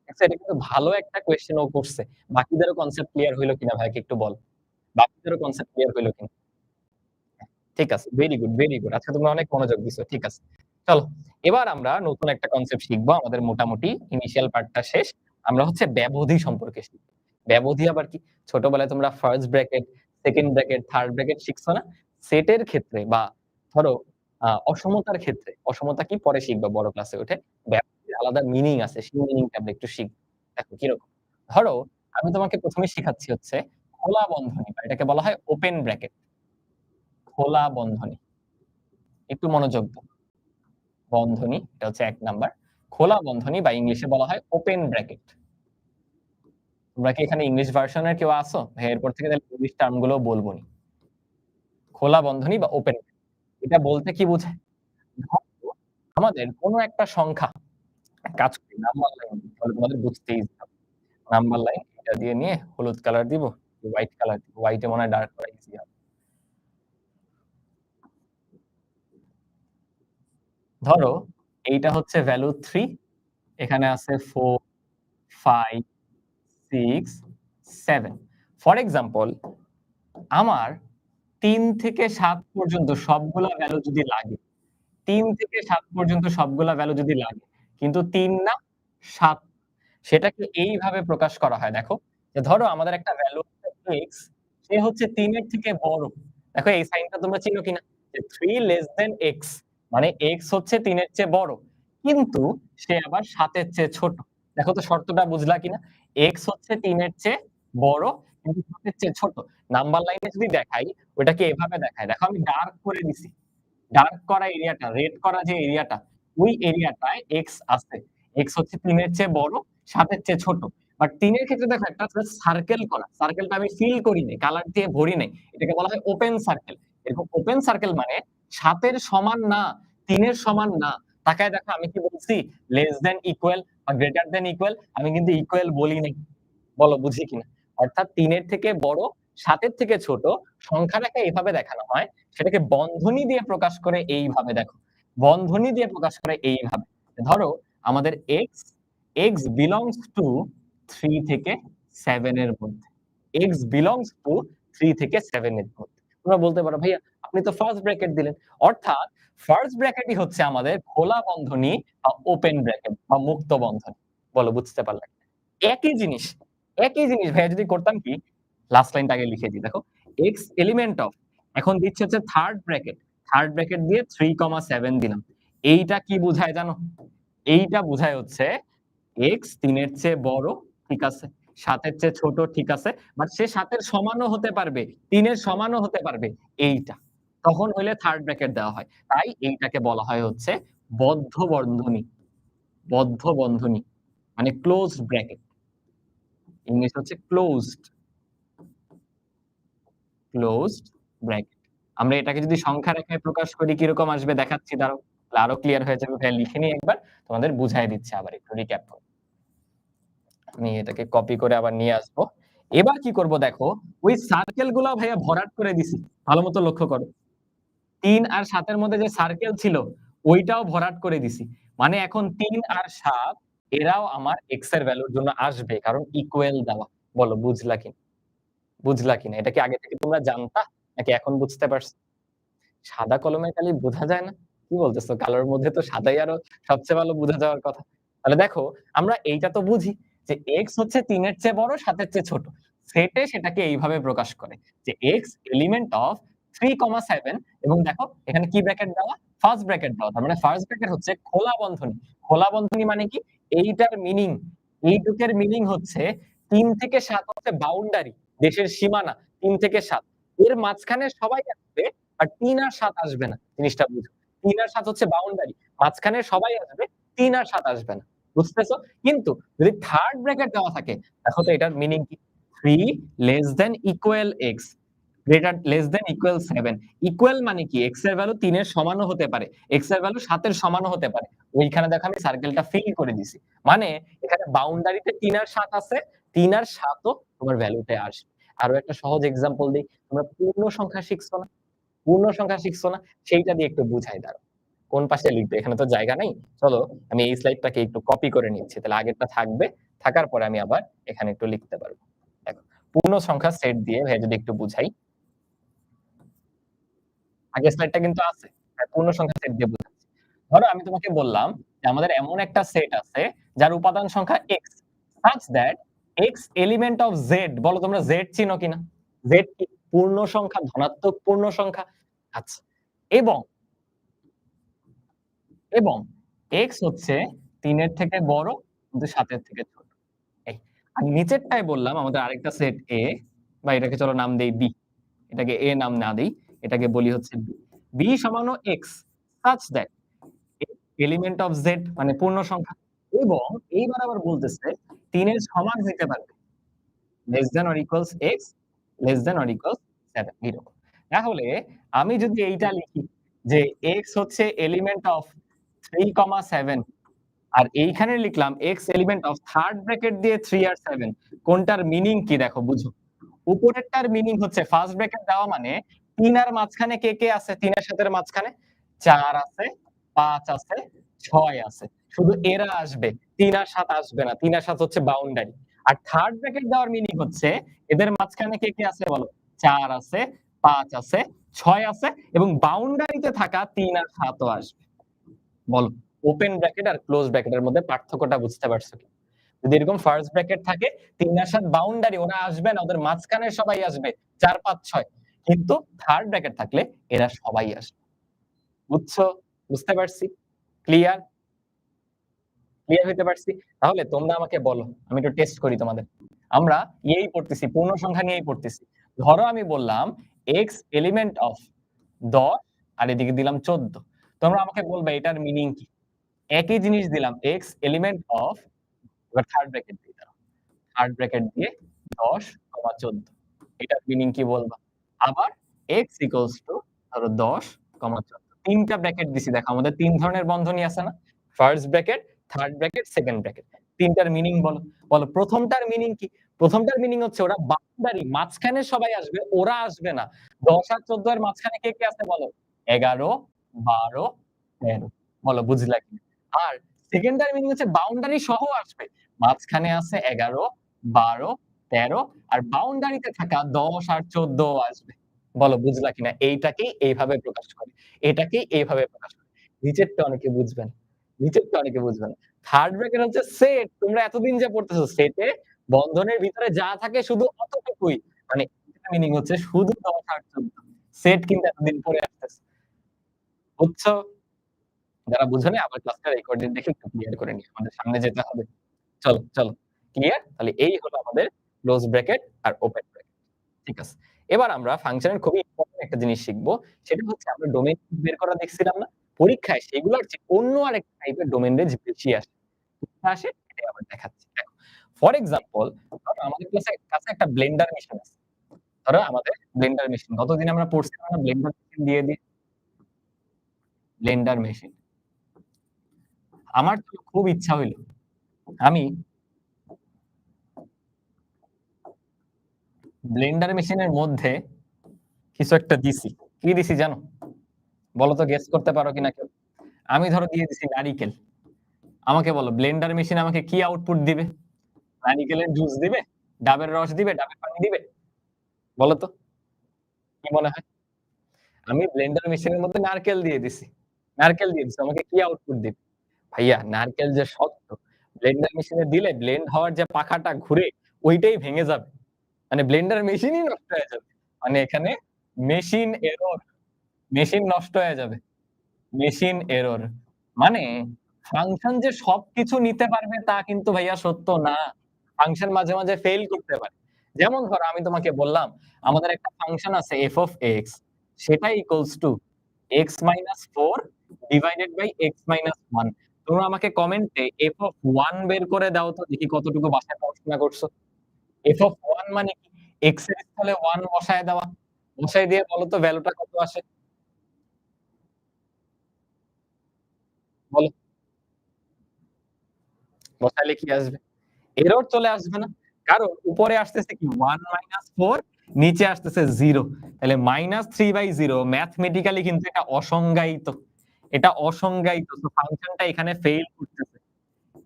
আচ্ছা এটা কিন্তু ভালো একটা কোয়েশ্চেন ও করছে। বাকিদেরও কনসেপ্ট ক্লিয়ার হইল কিনা ভাই একটু বল। বাকিদেরও কনসেপ্ট ক্লিয়ার হইল কিনা? ঠিক আছে। Very good, very good. আজকে তোমরা অনেক মনোযোগ দিছো। ঠিক আছে। চলো। এবার আমরা নতুন একটা কনসেপ্ট শিখবো। আমাদের মোটামুটি ইনিশিয়াল পার্টটা শেষ। আমরা হচ্ছে ব্যবধি সম্পর্কে শিখব। ব্যবধি আবার কি? ছোটবেলায় তোমরা first bracket, second bracket, third bracket শিখছো না? সেটের ক্ষেত্রে বা ধরো অসমতার ক্ষেত্রে, অসমতা কি পরে শিখবা বড় ক্লাসে উঠে। ব্যবধির আলাদা মিনিং আছে। সেই মিনিংটা আমরা একটু শিখব। দেখো কিরকম? ধরো আমি তোমাকে ১ম এ শিখাচ্ছি হচ্ছে খোলা বন্ধনী বা এটাকে বলা হয় ওপেন ব্র্যাকেট। খোলা বন্ধনী। একটু মনোযোগ দাও। বন্ধনী, এটা হচ্ছে ১ নাম্বার। খোলা বন্ধনী বা ইংলিশে বলা হয় ওপেন ব্র্যাকেট। তোমরা কি এখানে ইংলিশ ভার্সন এর কেউ আছো? ভাইয়া এরপর থেকে তাহলে ইংলিশ টার্ম গুলোও বলবনি। খোলা বন্ধনী বা ওপেন এটা বলতে কি বোঝায়? ধরো আমাদের কোন একটা সংখ্যা কাজ করি নাম্বার লাইন তাহলে তোমাদের বুঝতেই হবে। নাম্বার লাইন এটা দিয়ে নিয়ে হলুদ কালার দিব, হোয়াইট কালার দিব। হোয়াইট এ মনে হয় ডার্ক করা ইজি হবে। ধরো এইটা হচ্ছে ভ্যালু ৩, এখানে আছে ৪, ৫, 6, 7 ফর এক্সাম্পল আমার ৩ থেকে ৭ পর্যন্ত সবগুলা ভ্যালু যদি লাগে, ৩ থেকে ৭ পর্যন্ত সবগুলা ভ্যালু যদি লাগে, কিন্তু ৩ না ৭ সেটাকে এইভাবে প্রকাশ করা হয় দেখো। যে ধরো আমাদের একটা ভ্যালু x সে হচ্ছে ৩ এর থেকে বড়। দেখো এই সাইনটা তোমরা চিনো কিনা? যে 3 লেস দ্যান x মানে x হচ্ছে ৩ এর চেয়ে বড়। কিন্তু সে আবার ৭ এর চেয়ে ছোট। দেখো তো শর্তটা বুঝলা কিনা? x হচ্ছে ৩ এর চেয়ে বড় কিন্তু ৭ এর চেয়ে ছোট। নাম্বার লাইনে যদি দেখাই ওইটাকে এভাবে দেখায়। দেখো আমি ডার্ক করে দিছি। ডার্ক করা এরিয়াটা, রেড করা যে এরিয়াটা, ওই এরিয়াটায় x আছে। x হচ্ছে ৩ এর চেয়ে বড়, ৭ এর চেয়ে ছোট। বাট ৩ এর ক্ষেত্রে দেখো একটা জাস্ট সার্কেল করা। সার্কেলটা আমি ফিল করি নাই, কালার দিয়ে ভরি নাই। এটাকে বলা হয় ওপেন সার্কেল। এরকম ওপেন সার্কেল মানে ৭ এর সমান না, ৩ এর সমান না। তাকায় দেখো আমি কি বলছি? লেস দ্যান ইকুয়াল বা গ্রেটার দ্যান ইকুয়াল। আমি কিন্তু ইকুয়াল বলি নাই। বলো বুঝি কিনা? অর্থাৎ ৩ এর থেকে বড়, ৭ এর থেকে ছোট সংখ্যাটাকে এভাবে দেখানো হয়। সেটাকে বন্ধনী দিয়ে প্রকাশ করে এইভাবে দেখো। বন্ধনী দিয়ে প্রকাশ করে এইভাবে। ধরো আমাদের x belongs to 3 থেকে 7 এর মধ্যে। x belongs to 3 থেকে 7 এর মধ্যে। তোমরা বলতে পারো ভাইয়া আপনি তো ফার্স্ট ব্র্যাকেট দিলেন। অর্থাৎ ফার্স্ট ব্র্যাকেটই হচ্ছে আমাদের খোলা বন্ধনী বা ওপেন ব্র্যাকেট বা মুক্ত বন্ধনী। বলো বুঝতে পারলে? একই জিনিস, একই জিনিস ভাইয়া যদি করতাম কি লাস্ট লাইনটা আগে লিখে দিই দেখো। x এলিমেন্ট অফ এখন দিচ্ছি হচ্ছে থার্ড ব্র্যাকেট দিয়ে 3,7 দিলাম। এইটা কি বুঝায় জানো? এইটা বুঝায় হচ্ছে x ৩ এর চেয়ে বড়, ঠিক আছে? ৭ এর চেয়ে ছোট, ঠিক আছে? বাট সে ৭ এর সমানও হতে পারবে, ৩ এর সমানও হতে পারবে, এইটা। তখন হইলে থার্ড ব্র্যাকেট দেওয়া হয়। তাই এইটাকে বলা হয় হচ্ছে বদ্ধ বন্ধনী। বদ্ধ বন্ধনী মানে ক্লোজড ব্র্যাকেট। ইংলিশ হচ্ছে ক্লোজড ব্র্যাকেট। আমরা এটাকে যদি সংখ্যা রেখায় প্রকাশ করি কিরকম আসবে দেখাচ্ছি দাঁড়াও। তাহলে আরো ক্লিয়ার হয়ে যাবে। ভাইয়া লিখে নিই একবার, তোমাদের বুঝায় দিচ্ছি আবার একটু রিক্যাপ করে। আমি এটাকে কপি করে আবার নিয়ে আসবো। এবার কি করব দেখো, ওই সার্কেল গুলা ভাইয়া ভরাট করে দিছি। ভালোমতো লক্ষ্য করো। ৩ আর ৭ এর মধ্যে যে সার্কেল ছিল ওইটাও ভরাট করে দিছি। মানে এখন ৩ আর ৭ এরাও আমার x এর ভ্যালুর জন্য আসবে কারণ ইকুয়াল দেওয়া। বলো বুঝলা কিনা? এটা কি আগে থেকে তোমরা জানতা নাকি এখন বুঝতে পারছো? সাদা কলমের কালি বোঝা যায় না? কি বলতেছো? কালোর মধ্যে তো সাদাই আরো সবচেয়ে ভালো বুঝা যাওয়ার কথা। তাহলে দেখো আমরা এইটা তো বুঝি যে x হচ্ছে ৩ এর চেয়ে বড়, ৭ এর চেয়ে ছোট। সেটে সেটাকে এইভাবে প্রকাশ করে যে x এলিমেন্ট অফ 3,7 এবং দেখো এখানে কি ব্র্যাকেট দেওয়া? ফার্স্ট ব্র্যাকেট দেওয়া। তার মানে ফার্স্ট ব্র্যাকেট হচ্ছে খোলা বন্ধনী। খোলা বন্ধনী মানে কি? এইটার মিনিং, এইটুকের মিনিং হচ্ছে ৩ থেকে ৭ হচ্ছে বাউন্ডারি, দেশের সীমানা ৩ থেকে ৭। এর মাঝখানে সবাই আসবে আর ৩ আর ৭ আসবে না। জিনিসটা বুঝো। ৩ আর ৭ হচ্ছে বাউন্ডারি। মাঝখানে সবাই আসবে, ৩ আর ৭ আসবে না। বুঝতেছো? কিন্তু যদি থার্ড ব্র্যাকেট দেওয়া থাকে, দেখো তো এটার মিনিং কি? 3 less than equal x greater less than equal 7। Equal মানে কি? x এর ভ্যালু ৩ এর সমানও হতে পারে। x এর ভ্যালু ৭ এর সমানও হতে পারে। ওইখানে দেখো আমি সার্কেলটা ফিল করে দিছি। মানে এখানে বাউন্ডারিতে ৩ আর ৭ আছে, ৩ আর ৭ ও তোমার ভ্যালুতে আসবে। আরো একটা সহজ এক্সাম্পল দেই। তোমরা পূর্ণ সংখ্যা শিখছো না? পূর্ণ সংখ্যা শিখছো না? সেইটা দিয়ে একটু বুঝাই দাঁড়াও। কোন পাশে লিখবে? এখানে তো জায়গা নাই। চলো আমি এই স্লাইডটাকে একটু কপি করে নিচ্ছি। তাহলে আগেরটা থাকবে। থাকার পরে আমি আবার এখানে একটু লিখতে পারবো। দেখো, পূর্ণ সংখ্যার সেট দিয়ে ভাইয়া যদি একটু বুঝাই। আগের স্লাইডটা কিন্তু আছে। পূর্ণ সংখ্যা সেট দিয়ে বুঝাচ্ছি। ধরো আমি তোমাকে বললাম যে আমাদের এমন একটা সেট আছে যার উপাদান সংখ্যা x such that x element of z, বলো তোমরা z চিনো কিনা? z কি? পূর্ণ সংখ্যা, ধনাত্মক পূর্ণ সংখ্যা। আচ্ছা। এবং এবং x হচ্ছে ৩ এর থেকে বড় কিন্তু ৭ এর থেকে ছোট। এই। আর নিচেরটায় বললাম আমাদের আরেকটা সেট A, বা এটাকে চলো নাম দেই B। এটাকে A নাম না দেই। এটাকে বলি হচ্ছে B। B সমান x such that element of z মানে পূর্ণ সংখ্যা। এবং এইবার আবার বলতেছে ৩ এর সমান হইতে পারবে। Less than or equals x less than or equals 7 এরকম। তাহলে আমি যদি এইটা লিখি যে x হচ্ছে এলিমেন্ট অফ 3,7 আর এইখানে লিখলাম x element of third bracket দিয়ে 3 আর 7, কোনটার মিনিং কি দেখো বুঝো। উপরেরটার মিনিং হচ্ছে ফার্স্ট ব্র্যাকেট দেওয়া মানে ৩ আর মাঝখানে কে কে আছে? ৩ এর সাথে মাঝখানে ৪ আছে, ৫ আছে, ৬ আছে। শুধু এরা আসবে। ৩ আর ৭ আসবে না। ৩ আর ৭ হচ্ছে বাউন্ডারি। আর থার্ড ব্র্যাকেট দেওয়ার মিনিং হচ্ছে এদের মাঝখানে কে কে আছে বলো? ৪ আছে, ৫ আছে, ৬ আছে এবং বাউন্ডারিতে থাকা ৩ আর ৭ ও আসবে। বলো ওপেন ব্র্যাকেট আর ক্লোজ ব্র্যাকেটের মধ্যে পার্থক্যটা বুঝতে পারছো কি? যদি এরকম ফার্স্ট ব্র্যাকেট থাকে ৩ আর ৭ বাউন্ডারি, ওরা আসবে না, ওদের মাঝখানে সবাই আসবে ৪, ৫, ৬। কিন্তু থার্ড ব্র্যাকেট থাকলে এরা সবাই আসবে। বুঝছো? বুঝতে পারছি? ক্লিয়ার? ক্লিয়ার হইতে পারছি? তাহলে তোমরা আমাকে বলো, আমি একটু টেস্ট করি তোমাদের। আমরা ইয়েই পড়তেছি, পূর্ণ সংখ্যা নিয়েই পড়তেছি। ধরো আমি বললাম x এলিমেন্ট অফ ১০ আর এদিকে দিলাম ১৪। তোমরা আমাকে বলবে এটার মিনিং কি? একই জিনিস দিলাম x এলিমেন্ট অফ, এবার থার্ড ব্র্যাকেট দিয়ে দাও। থার্ড ব্র্যাকেট দিয়ে ১০, ১৪। এটার মিনিং কি বলবা? আবার x ইকুয়ালস টু ধরো ১০, ১৪। ৩ টা ব্র্যাকেট দিছি দেখো, আমাদের ৩ ধরনের বন্ধনী আছে না? First bracket, third bracket, second bracket. ৩ টার মিনিং বলো। বলো প্রথমটার মিনিং কি? প্রথমটার মিনিং হচ্ছে ওরা বাউন্ডারি, মাঝখানে সবাই আসবে, ওরা আসবে না। ১০ আর ১৪ এর মাঝখানে কে কে আছে বলো? ১১, ১২, ১৩। বলো বুঝলা কিনা? আর সেকেন্ডটার মিনিং হচ্ছে বাউন্ডারি সহ আসবে। মাঝখানে আছে ১১, ১২, ১৩ আর বাউন্ডারিতে থাকা ১০ আর ১৪ ও আসবে। বলো বুঝলা কিনা? এইটাকেই এইভাবে প্রকাশ করে। এটাকেই এইভাবে প্রকাশ করে। নিচেরটা অনেকে বুঝবে না। নিচেরটা অনেকে বুঝবে না। থার্ড ব্র্যাকেট হচ্ছে সেট। তোমরা এতদিন যা পড়তেছো সেটে বন্ধনের ভিতরে যা থাকে শুধু অতটুকুই। মানে এটার মিনিং হচ্ছে শুধু ১০ আর ১৪। সেট কিন্তু এতদিন পরে আসতেছে। বুঝছো? যারা বুঝো নাই আবার ক্লাসটা রেকর্ডেড দেখে একটু ক্লিয়ার করে নিও। আমাদের সামনে যেতে হবে। চলো, চলো। ক্লিয়ার? তাহলে এই হলো আমাদের ক্লোজ ব্র্যাকেট আর ওপেন ব্র্যাকেট। ঠিক আছে। এবার আমরা ফাংশনের খুবই ইম্পোর্টেন্ট একটা জিনিস শিখব। সেটা হচ্ছে আমরা ডোমেইন বের করা দেখছিলাম না? পরীক্ষায় সেগুলোর চেয়ে অন্য আরেকটা টাইপের ডোমেইন রেঞ্জ বেশি আসে। কোথায় আসে? এটাই আবার দেখাচ্ছি। দেখো। ফর এক্সাম্পল ধরো আমাদের কাছে একটা ব্লেন্ডার মেশিন আছে। ধরো আমাদের ব্লেন্ডার মেশিন। গতদিন আমরা পড়ছিলাম না ব্লেন্ডার মেশিন দিয়ে ব্লেন্ডার মেশিন। আমার তো খুব ইচ্ছা হইল। আমি ব্লেন্ডার মেশিনের মধ্যে কিছু একটা দিছি। কি দিছি জানো? বলো তো গেস করতে পারো কিনা কেউ? আমি ধরো দিয়ে দিছি নারিকেল। আমাকে বলো ব্লেন্ডার মেশিন আমাকে কি আউটপুট দিবে? নারিকেলের জুস দিবে? ডাবের রস দিবে? ডাবের পানি দিবে? বলো তো কি মনে হয়? আমি ব্লেন্ডার মেশিনের মধ্যে নারকেল দিয়ে দিছি। নারকেল দিয়ে দিছি। আমাকে কি আউটপুট দিবে? ভাইয়া নারকেল যে শক্ত, ব্লেন্ডার মেশিনে দিলে ব্লেন্ড হওয়ার যে পাখাটা ঘুরে ওইটাই ভেঙে যাবে। মানে ব্লেন্ডার মেশিনই নষ্ট হয়ে যাবে। মানে এখানে মেশিন এরর, মেশিন নষ্ট হয়ে যাবে। Machine error. মানে ফাংশন যে সবকিছু নিতে পারবে তা কিন্তু ভাইয়া সত্য না। ফাংশন মাঝে, মাঝে ফেইল করতে পারে। যেমন ধরো আমি তোমাকে বললাম, আমাদের একটা ফাংশন আছে f of x সেটা equals to x minus 4 divided by x minus 1 তোমরা আমাকে কমেন্টে f of 1 বের করে দাও তো দেখি কতটুকু বাসায় পড়াশোনা করছো। f of 1 মানে কি? x এর স্থলে 1 বসায় দেওয়া। বসায় দিয়ে বলো তো ভ্যালুটা কত আসে? বলো। বসাইলে কি আসবে? এরর চলে আসবে না? কারণ উপরে আসতেছে কি 1 মাইনাস 4 নিচে আসতেছে 0 তাহলে -3/0 ম্যাথমেটিক্যালি কিন্তু এটা অসংজ্ঞায়িত। এটা অসংজ্ঞায়িত। তো ফাংশনটা এখানে ফেইল করতেছে।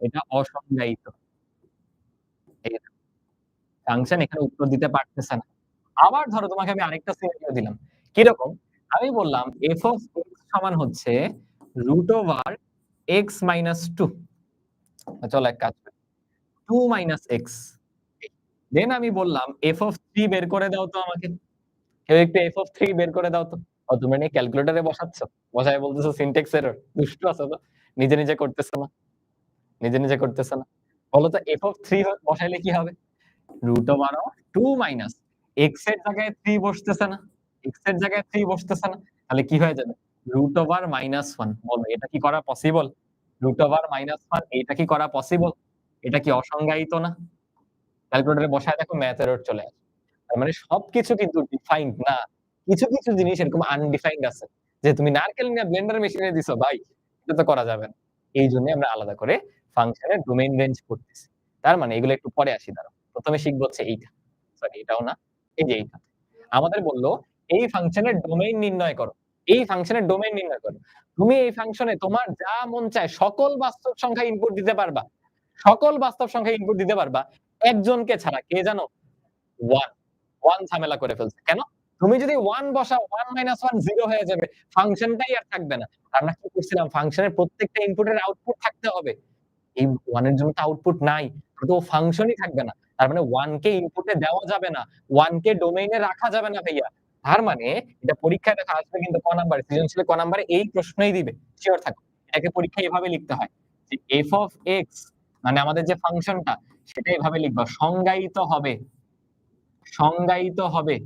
এটা অসংজ্ঞায়িত। এই ফাংশন এখানে উত্তর দিতে পারতেছে না। আবার ধরো তোমাকে আমি আরেকটা সিনারিও দিলাম। কিরকম? আমি বললাম f of x সমান হচ্ছে √x - 2 চলো এক কাজ করি। 2 - x দেন আমি বললাম f of 3 বের করে দাও তো আমাকে। কেউ একটু f of 3 বের করে দাও তো। ও তোমরা নাকি ক্যালকুলেটরে বসাচ্ছ? বসায় বলতেছো সিনট্যাক্স এরর। দুষ্টু আছো তো। নিজে, নিজে করতেছো না। নিজে, নিজে করতেছো না। বলো তো f of 3 বসাইলে কি হবে? √2 মাইনাস x এর জায়গায় 3 বসতেছে না? x এর জায়গায় 3 বসতেছে না? তাহলে কি হয়ে যাবে? √-1 বলো এটা কি করা পসিবল? √-1 এটা কি করা পসিবল? এটা কি অসংজ্ঞায়িত না? ক্যালকুলেটরে বসায় দেখো ম্যাথ এরর চলে আসে। তার মানে সবকিছু কিন্তু ডিফাইন্ড না। কিছু, কিছু জিনিস এরকম আনডিফাইন্ড আছে। যে তুমি নারকেল নিয়ে ব্লেন্ডার মেশিনে দিছো ভাই, এটা তো করা যাবে না। এইজন্য আমরা আলাদা করে ফাংশনের ডোমেইন রেঞ্জ করতেছি। তার মানে এগুলো একটু পরে আসি দাঁড়াও। ১ম এ শিখব হচ্ছে এইটা। সরি এটাও না। এই যে এইটা। আমাদের বলল এই ফাংশনের ডোমেইন নির্ণয় করো। এই ফাংশনের ডোমেইন নির্ণয় করো। তুমি এই ফাংশনে তোমার যা মন চায় সকল বাস্তব সংখ্যা ইনপুট দিতে পারবা। সকল বাস্তব সংখ্যা ইনপুট দিতে পারবা। একজনকে ছাড়া কে জানো? 1 1 ঝামেলা করে ফেলছে। কেন? তুমি যদি 1 বসাও 1 - 1 0 হয়ে যাবে। ফাংশনটাই আর থাকবে না। আমরা কি করছিলাম ফাংশনের প্রত্যেকটা ইনপুটের আউটপুট থাকতে হবে। এই 1 এর জন্য তো আউটপুট নাই। তো ফাংশনই থাকবে না। তার মানে 1 কে ইনপুটে দেওয়া যাবে না। 1 কে ডোমেইন এ রাখা যাবে না ভাইয়া। তার মানে এটা পরীক্ষায় দেখা আসবে কিন্তু ক নাম্বারে সৃজনশীলে ক নাম্বারে এই প্রশ্নই দিবে। সিওর থাকো। এটাকে পরীক্ষায় এভাবে লিখতে হয়। যে f of x মানে আমাদের যে ফাংশনটা সেটা এভাবে লিখবা। সংজ্ঞায়িত হবে। সংজ্ঞায়িত হবে।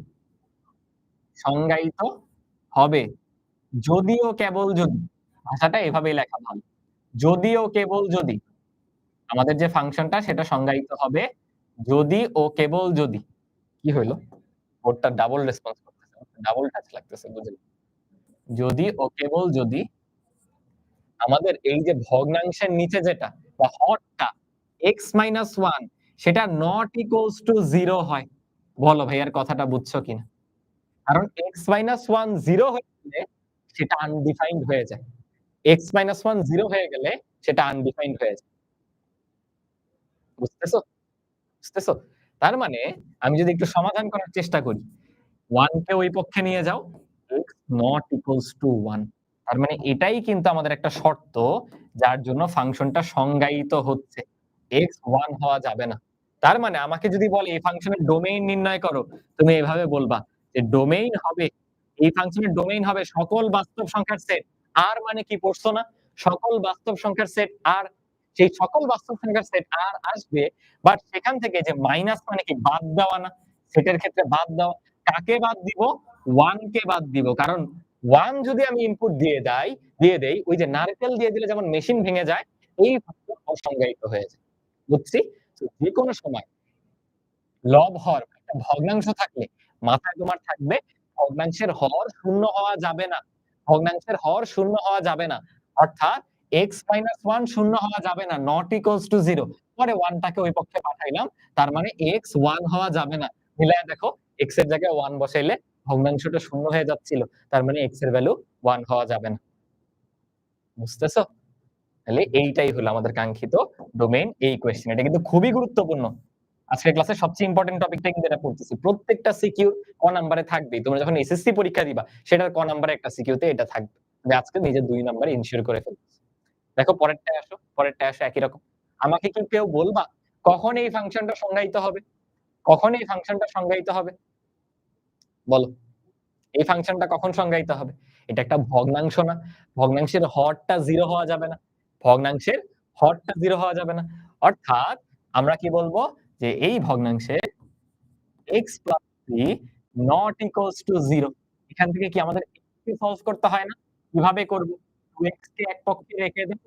সংজ্ঞায়িত হবে। যদিও কেবল যদি ভাষাটা এভাবেই লেখা ভালো। যদিও কেবল যদি আমাদের যে ফাংশনটা সেটা সংজ্ঞায়িত হবে যদি ও কেবল যদি কি হইল? বোর্ডটা ডাবল রেসপন্স করতেছে। ডাবল টাচ লাগতেছে বুঝলি? যদি ও কেবল যদি আমাদের এই যে ভগ্নাংশের নিচে যেটা বা হরটা x - 1 সেটা নট ইকুয়ালস টু 0 হয়। বলো ভাইয়ার কথাটা বুঝছো কিনা? কারণ x - 1 0 হয়ে গেলে সেটা আনডিফাইন্ড হয়ে যায়। x - 1 0 হয়ে গেলে সেটা আনডিফাইন্ড হয়ে যায়। বুঝতেছো? বুঝতেছো? তার মানে আমি যদি একটু সমাধান করার চেষ্টা করি, 1 কে ওই পক্ষে নিয়ে যাও, x not equals to 1 তার মানে এটাই কিন্তু আমাদের একটা শর্ত যার জন্য ফাংশনটা সংজ্ঞায়িত হচ্ছে। x 1 হওয়া যাবে না। তার মানে আমাকে যদি বলে এই ফাংশনের ডোমেইন নির্ণয় করো, তুমি এভাবে বলবা যে ডোমেইন হবে এই ফাংশনের ডোমেইন হবে সকল বাস্তব সংখ্যার সেট। আর মানে কি পড়ছো না? সকল বাস্তব সংখ্যার সেট আর সেই সকল বাস্তব সংখ্যার সেট আর আসবে, বাট সেখান থেকে যে মাইনাস মানে কি বাদ দেওয়া না? সেটের ক্ষেত্রে বাদ দেওয়া। কাকে বাদ দিব? 1 কে বাদ দিব। কারণ 1 যদি আমি ইনপুট দিয়ে দেই, ওই যে নারকেল দিয়ে দিলে যেমন মেশিন ভেঙে যায়, এই ফাংশন অসংজ্ঞায়িত হয়ে যায়। বুঝছি? তো যেকোনো সময় লব হর একটা ভগ্নাংশ থাকলে মাথায় তোমার থাকবে ভগ্নাংশের হর শূন্য হওয়া যাবে না। ভগ্নাংশের হর শূন্য হওয়া যাবে না। অর্থাৎ x - 1 শূন্য হওয়া যাবে না। নট ইকুয়ালস টু 0 পরে 1 টাকে ওই পক্ষে পাঠাইলাম। তার মানে x 1 হওয়া যাবে না। মিলায়া দেখো x এর জায়গায় 1 বসাইলে ভগ্নাংশটা শূন্য হয়ে যাচ্ছিল। তার মানে x এর ভ্যালু 1 হওয়া যাবে না। বুঝতেছো? তাহলে এইটাই হলো আমাদের কাঙ্ক্ষিত ডোমেইন এই কোয়েশ্চেন। এটা কিন্তু খুবই গুরুত্বপূর্ণ। আজকের ক্লাসে সবচেয়ে ইম্পোর্টেন্ট টপিকটা কিন্তু এটা পড়তেছি। প্রত্যেকটা সিকিউ ক নাম্বারে থাকবেই। তোমরা যখন এসএসসি পরীক্ষা দিবা, সেটার ক নাম্বারে একটা সিকিউতে এটা থাকবে। আমি আজকে নিজের ২ নাম্বারে ইনসিওর করে ফেলতেছি। দেখো পরেরটায় আসো একই রকম। আমাকে কি কেউ বলবা কখন এই ফাংশনটা সংজ্ঞায়িত হবে? কখন এই ফাংশনটা সংজ্ঞায়িত হবে? বলো। এই ফাংশনটা কখন সংজ্ঞায়িত হবে? এটা একটা ভগ্নাংশ না? ভগ্নাংশের হরটা 0 হওয়া যাবে না। ভগ্নাংশের হরটা 0 হওয়া যাবে না। অর্থাৎ আমরা কি বলবো যে এই ভগ্নাংশে x + 3 not equals to 0 এখান থেকে কি আমাদের x কে সলভ করতে হয় না? কিভাবে করব? 2x কে এক পক্ষে রেখে দেব,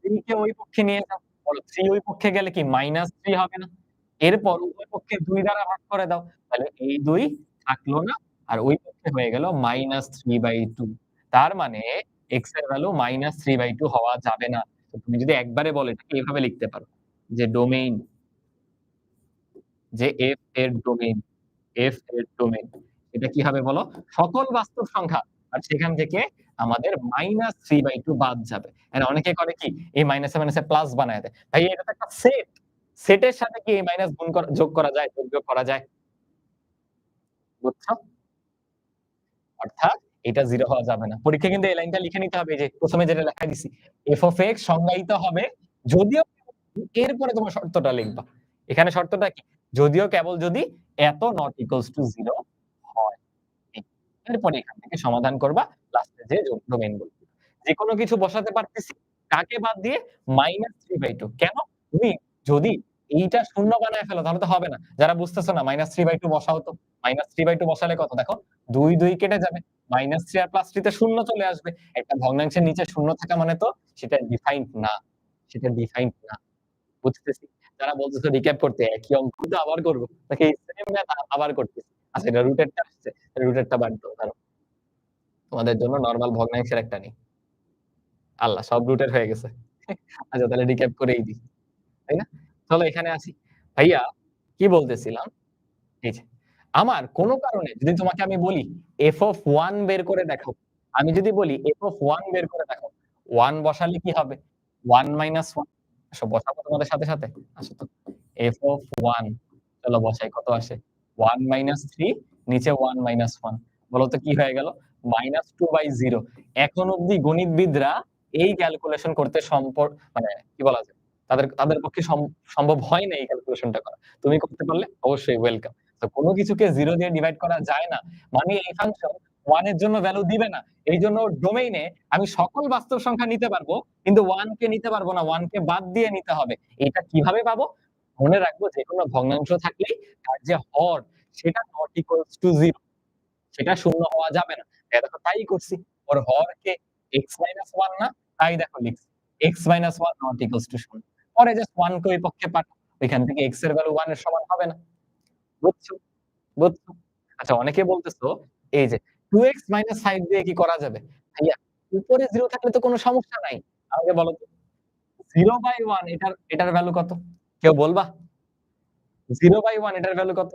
3 কে ওই পক্ষে নিয়ে যাও। বলো 3 ওই পক্ষে গেলে কি -3 হবে না? এরপর উভয় পক্ষে 2 দ্বারা ভাগ করে দাও। তাহলে এই 2 থাকলো না। আর ওই পক্ষে হয়ে গেল -3/2 তার মানে x এর ভ্যালু -3/2 হওয়া যাবে না। তো তুমি যদি একবারে বলো এটাকে এভাবে লিখতে পারো যে ডোমেইন যে f এর ডোমেইন এটা কি হবে বলো? সকল বাস্তব সংখ্যা। আর সেখান থেকে আমাদের -3/2 বাদ যাবে। অনেকে করে কি এই মাইনাসে, মাইনাসে প্লাস বানায় দেয়। ভাই এটা তো একটা সেট। সেটের সাথে কি এই মাইনাস গুণ করা যোগ করা যায়? যোগ-বিয়োগ করা যায়? বুঝছো? অর্থাৎ এটা 0 হওয়া যাবে না। পরীক্ষায় কিন্তু এই লাইনটা লিখে নিতে হবে এই যে ১ম এ যেটা লেখা দিছি। f of x সংজ্ঞায়িত হবে যদিও এরপরে তোমার শর্তটা লিখবা। এখানে শর্তটা কি? যদিও কেবল যদি এত not equals to 0 হয়। এরপরে এখান থেকে সমাধান করবা। লাস্টে যেয়ে ডোমেইন বলবে। যেকোনো কিছু বসাতে পারতেছি। কাকে বাদ দিয়ে? -3/2 কেন? তুমি যদি এইটা শূন্য বানায় ফেলো তাহলে তো হবে না। যারা বুঝতেছো না -3/2 বসাও তো। -3/2 বসালে কত দেখো? ২, ২ কেটে যাবে। -3 আর +3 তে শূন্য চলে আসবে। একটা ভগ্নাংশের নিচে শূন্য থাকা মানে তো সেটা ডিফাইন্ড না। সেটা ডিফাইন্ড না। বুঝতেছি। যারা বলতেছো রিক্যাপ করতে একই অঙ্ক তো আবার করব। নাকি এই সেম ম্যাথ আবার করতেছি। আচ্ছা এটা রুটেরটা আসছে। রুটেরটা বাদ দাও দাঁড়াও। তোমাদের জন্য নরমাল ভগ্নাংশের একটা নেই। আল্লাহ সব রুটের হয়ে গেছে। আচ্ছা তাহলে রিক্যাপ করেই দিই। তাই না? চলো এখানে আসি। ভাইয়া কি বলতেছিলাম? এই যে আমার কোন কারণে যদি তোমাকে আমি বলি f of 1 বের করে দেখাও। আমি যদি বলি f of 1 বের করে দেখাও। 1 বসালে কি হবে? 1 - 1 আসো বসাবো তোমাদের সাথে। আসো তো। f of 1 চলো বসাই কত আসে? 1 - 3 নিচে 1 - 1 বলো তো কি হয়ে গেল? -2/0 এখন অব্দি গণিতবিদরা এই ক্যালকুলেশন করতে মানে কি বলা যায়? তাদের পক্ষে সম্ভব হয় না এই ক্যালকুলেশনটা করা। তুমি করতে পারলে অবশ্যই ওয়েলকাম। তো কোন কিছুকে 0 দিয়ে ডিভাইড করা যায় না। মানে এই ফাংশন 1 এর জন্য ভ্যালু দিবে না। এইজন্য ডোমেইনে আমি সকল বাস্তব সংখ্যা নিতে পারবো, কিন্তু 1 কে নিতে পারবো না। 1 কে বাদ দিয়ে নিতে হবে। এটা কিভাবে পাবো? মনে রাখবো যেকোনো ভগ্নাংশ থাকলেই তার যে হর সেটা not equals to 0 সেটা শূন্য হওয়া যাবে না। দেখো তাই করছি। ওর হরকে x - 1 না? তাই দেখো লিখছি। x - 1 not equals to 0 পরে জাস্ট 1 কে ওই পক্ষে পাঠাও। ওইখান থেকে x এর ভ্যালু 1 এর সমান হবে না। বুঝছো? বুঝছো? আচ্ছা অনেকে বলতেছো এই যে 2x - 5 দিয়ে কি করা যাবে? ভাইয়া উপরে 0 থাকলে তো কোন সমস্যা নাই। আমাকে বলো তো 0/1 এটার ভ্যালু কত? কেউ বলবা? 0/1 এটার ভ্যালু কত?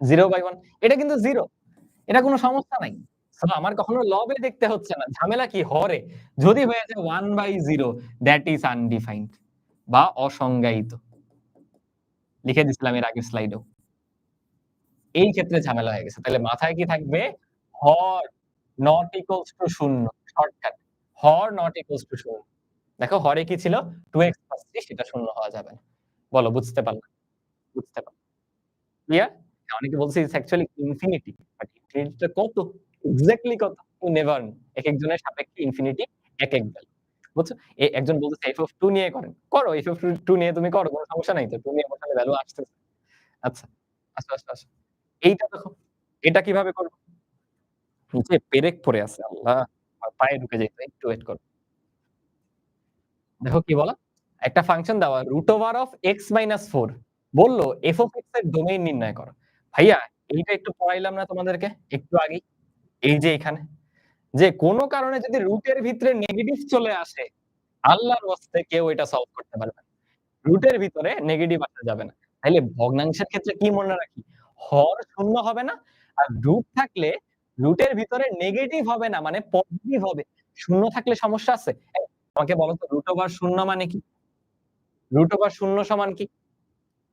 0/1 এটা কিন্তু 0 এটা কোন সমস্যা নাই। সো আমার কখনো লবে দেখতে হচ্ছে না। ঝামেলা কি হরে। যদি হয়ে যায় 1/0 that is undefined বা অসংজ্ঞায়িত। লিখে দিছিলাম এর আগের স্লাইডেও। এই ক্ষেত্রে ঝামেলা হয়ে গেছে। তাহলে মাথায় কি থাকবে? হর not equals to 0 shortcut. Har not equals to 0 দেখো হরে কি ছিল? 2x + 3 সেটা শূন্য হওয়া যাবে না। বলো বুঝতে পারলা? বুঝতে পারলা। ক্লিয়ার? অনেকে বলছে ইটস অ্যাকচুয়ালি ইনফিনিটি। বাট ইনফিনিটিটা কত? এক্সাক্টলি কত? You never know. একেকজনের সাপেক্ষে ইনফিনিটি একেক ভ্যালু। বুঝছো? একজন বলতেছে f(2) নিয়ে করেন। করো f(2) নিয়ে তুমি করো। কোন সমস্যা নাই তো। 2 নিয়ে বসালে ভ্যালু আসতেছে। আচ্ছা। আসো। এইটা দেখো। এটা কিভাবে করব? নিচে পেরেক পড়ে আছে। আল্লাহ! আমার পায়ে ঢুকে যাইত। একটু ওয়েট করো। দেখো কি বলা? একটা ফাংশন দেওয়া √(x - 4) বলল f এর ডোমেইন নির্ণয় করো। ভাইয়া এইটা একটু পড়াইলাম না তোমাদেরকে একটু আগেই? এই যে এখানে। যে কোন কারণে যদি রুটের ভিতরে নেগেটিভ চলে আসে, আল্লাহর ওয়াস্তে কেউ এটা সলভ করতে পারবে না। রুটের ভিতরে নেগেটিভ আসা যাবে না। তাইলে ভগ্নাংশের ক্ষেত্রে কি মনে রাখি? হর শূন্য হবে না। আর রুট থাকলে রুটের ভিতরে নেগেটিভ হবে না মানে পজিটিভ হবে। শূন্য থাকলে সমস্যা আছে? আমাকে বলো তো √0 মানে কি? √0 সমান কি?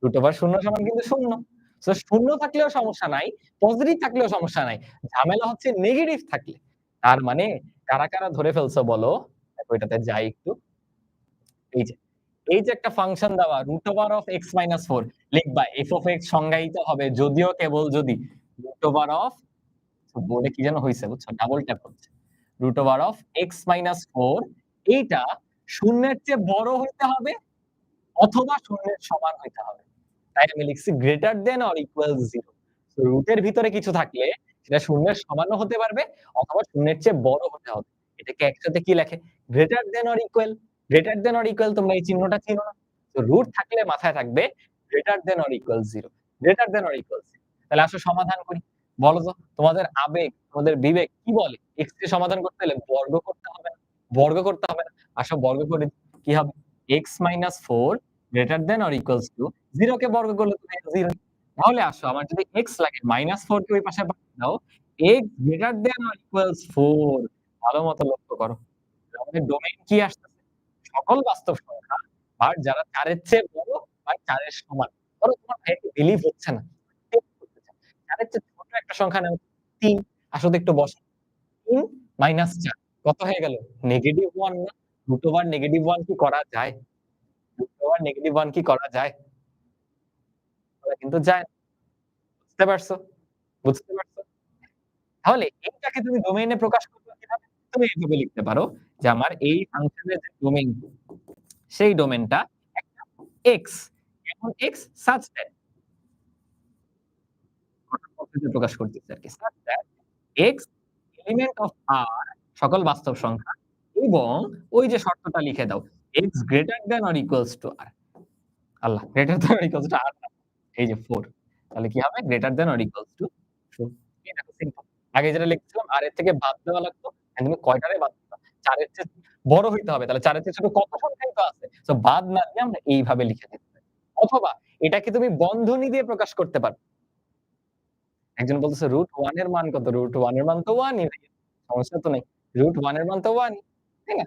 √0 সমান কিন্তু 0। সো 0 থাকলেও সমস্যা নাই, পজিটিভ থাকলেও সমস্যা নাই। ঝামেলা হচ্ছে নেগেটিভ থাকলে। তার মানে কারা ধরে ফেলছো বলো? দেখো এটাতে যাই একটু। এই যে এই যে একটা ফাংশন দেওয়া √(x - 4) লিখবা f সংজ্ঞায়িত হবে যদিও কেবল যদি বোর্ডে কি যেন হইছে বুঝছো? ডাবল ট্যাপ হচ্ছে। √(x - 4) এইটা শূন্যের চেয়ে বড় হইতে হবে অথবা শূন্যের সমান হইতে হবে। তাই আমি লিখছি গ্রেটার দেন অর ইকুয়াল 0। তো রুটের ভিতরে কিছু থাকলে সেটা শূন্যের সমানও হতে পারবে অথবা শূন্যের চেয়ে বড় হতে হবে। এটাকে একসাথে কি লেখে? Greater than or equal. Greater than or equal তোমরা এই চিহ্নটা চিনো না? তো রুট থাকলে মাথায় থাকবে greater than or equal 0। Greater than or equal 0। তাহলে আসো সমাধান করি। বলো তো তোমাদের আবেগ, তোমাদের বিবেক কি বলে? x কে সমাধান করতে হলে বর্গ করতে হবে না? বর্গ করতে হবে না। আসো বর্গ করে দিই। কি হবে? x - 4 greater than or equals to 0 কে বর্গ করলে তো 0। তাহলে আসো আমার যদি x লাগে -4 কে ওই পাশে পাঠিয়ে দাও। x greater than or equals 4 ভালো মতো লক্ষ্য করো। আমাদের ডোমেইন কি আসতেছে? সকল বাস্তব সংখ্যা আর যারা 4 এর চেয়ে বড় আর 4 এর সমান। ধরো তোমার ভাইয়াকে বিলিভ হচ্ছে না। 4 এর চেয়ে ছোট একটা সংখ্যা নাও 3 আসো তো একটু বসো। 3 -4 কত হয়ে গেল? -1 না? √(-1) কি করা যায়? √(-1) কি করা যায়? করা কিন্তু যায় না। বুঝতে পারছো? বুঝতে পারছো? তাহলে এইটাকে তুমি ডোমেইন এ প্রকাশ করবা কিভাবে? তুমি এইভাবে লিখতে পারো যে আমার এই ফাংশনের যে ডোমেইন সেই ডোমেইনটা একটা x এমন x such that গঠন পদ্ধতিতে প্রকাশ করতেছি আরকি। such that x element of R সকল বাস্তব সংখ্যা এবং ওই যে শর্তটা লিখে দাও x greater than or equals to R Allah greater than or equals to R না। এই যে 4 তাহলে কি হবে? Greater than or equals to 4 এই দেখো সিম্পল। আগে যেটা লিখছিলাম R এর থেকে বাদ দেওয়া লাগতো। এখন তুমি কয়টারে বাদ দিবা? 4 এর চেয়ে বড় হইতে হবে। তাহলে 4 এর চেয়ে ছোট কত সংখ্যাই তো আছে। সো বাদ না দিয়ে আমরা এইভাবে লিখে দিতে পারি। অথবা এটাকে তুমি বন্ধনী দিয়ে প্রকাশ করতে পারো। একজন বলতেছে √1 এর মান কত? √1 এর মান তো 1 ই ভাইয়া। সমস্যা তো নাই। √1 এর মান তো 1 ই। তাই না?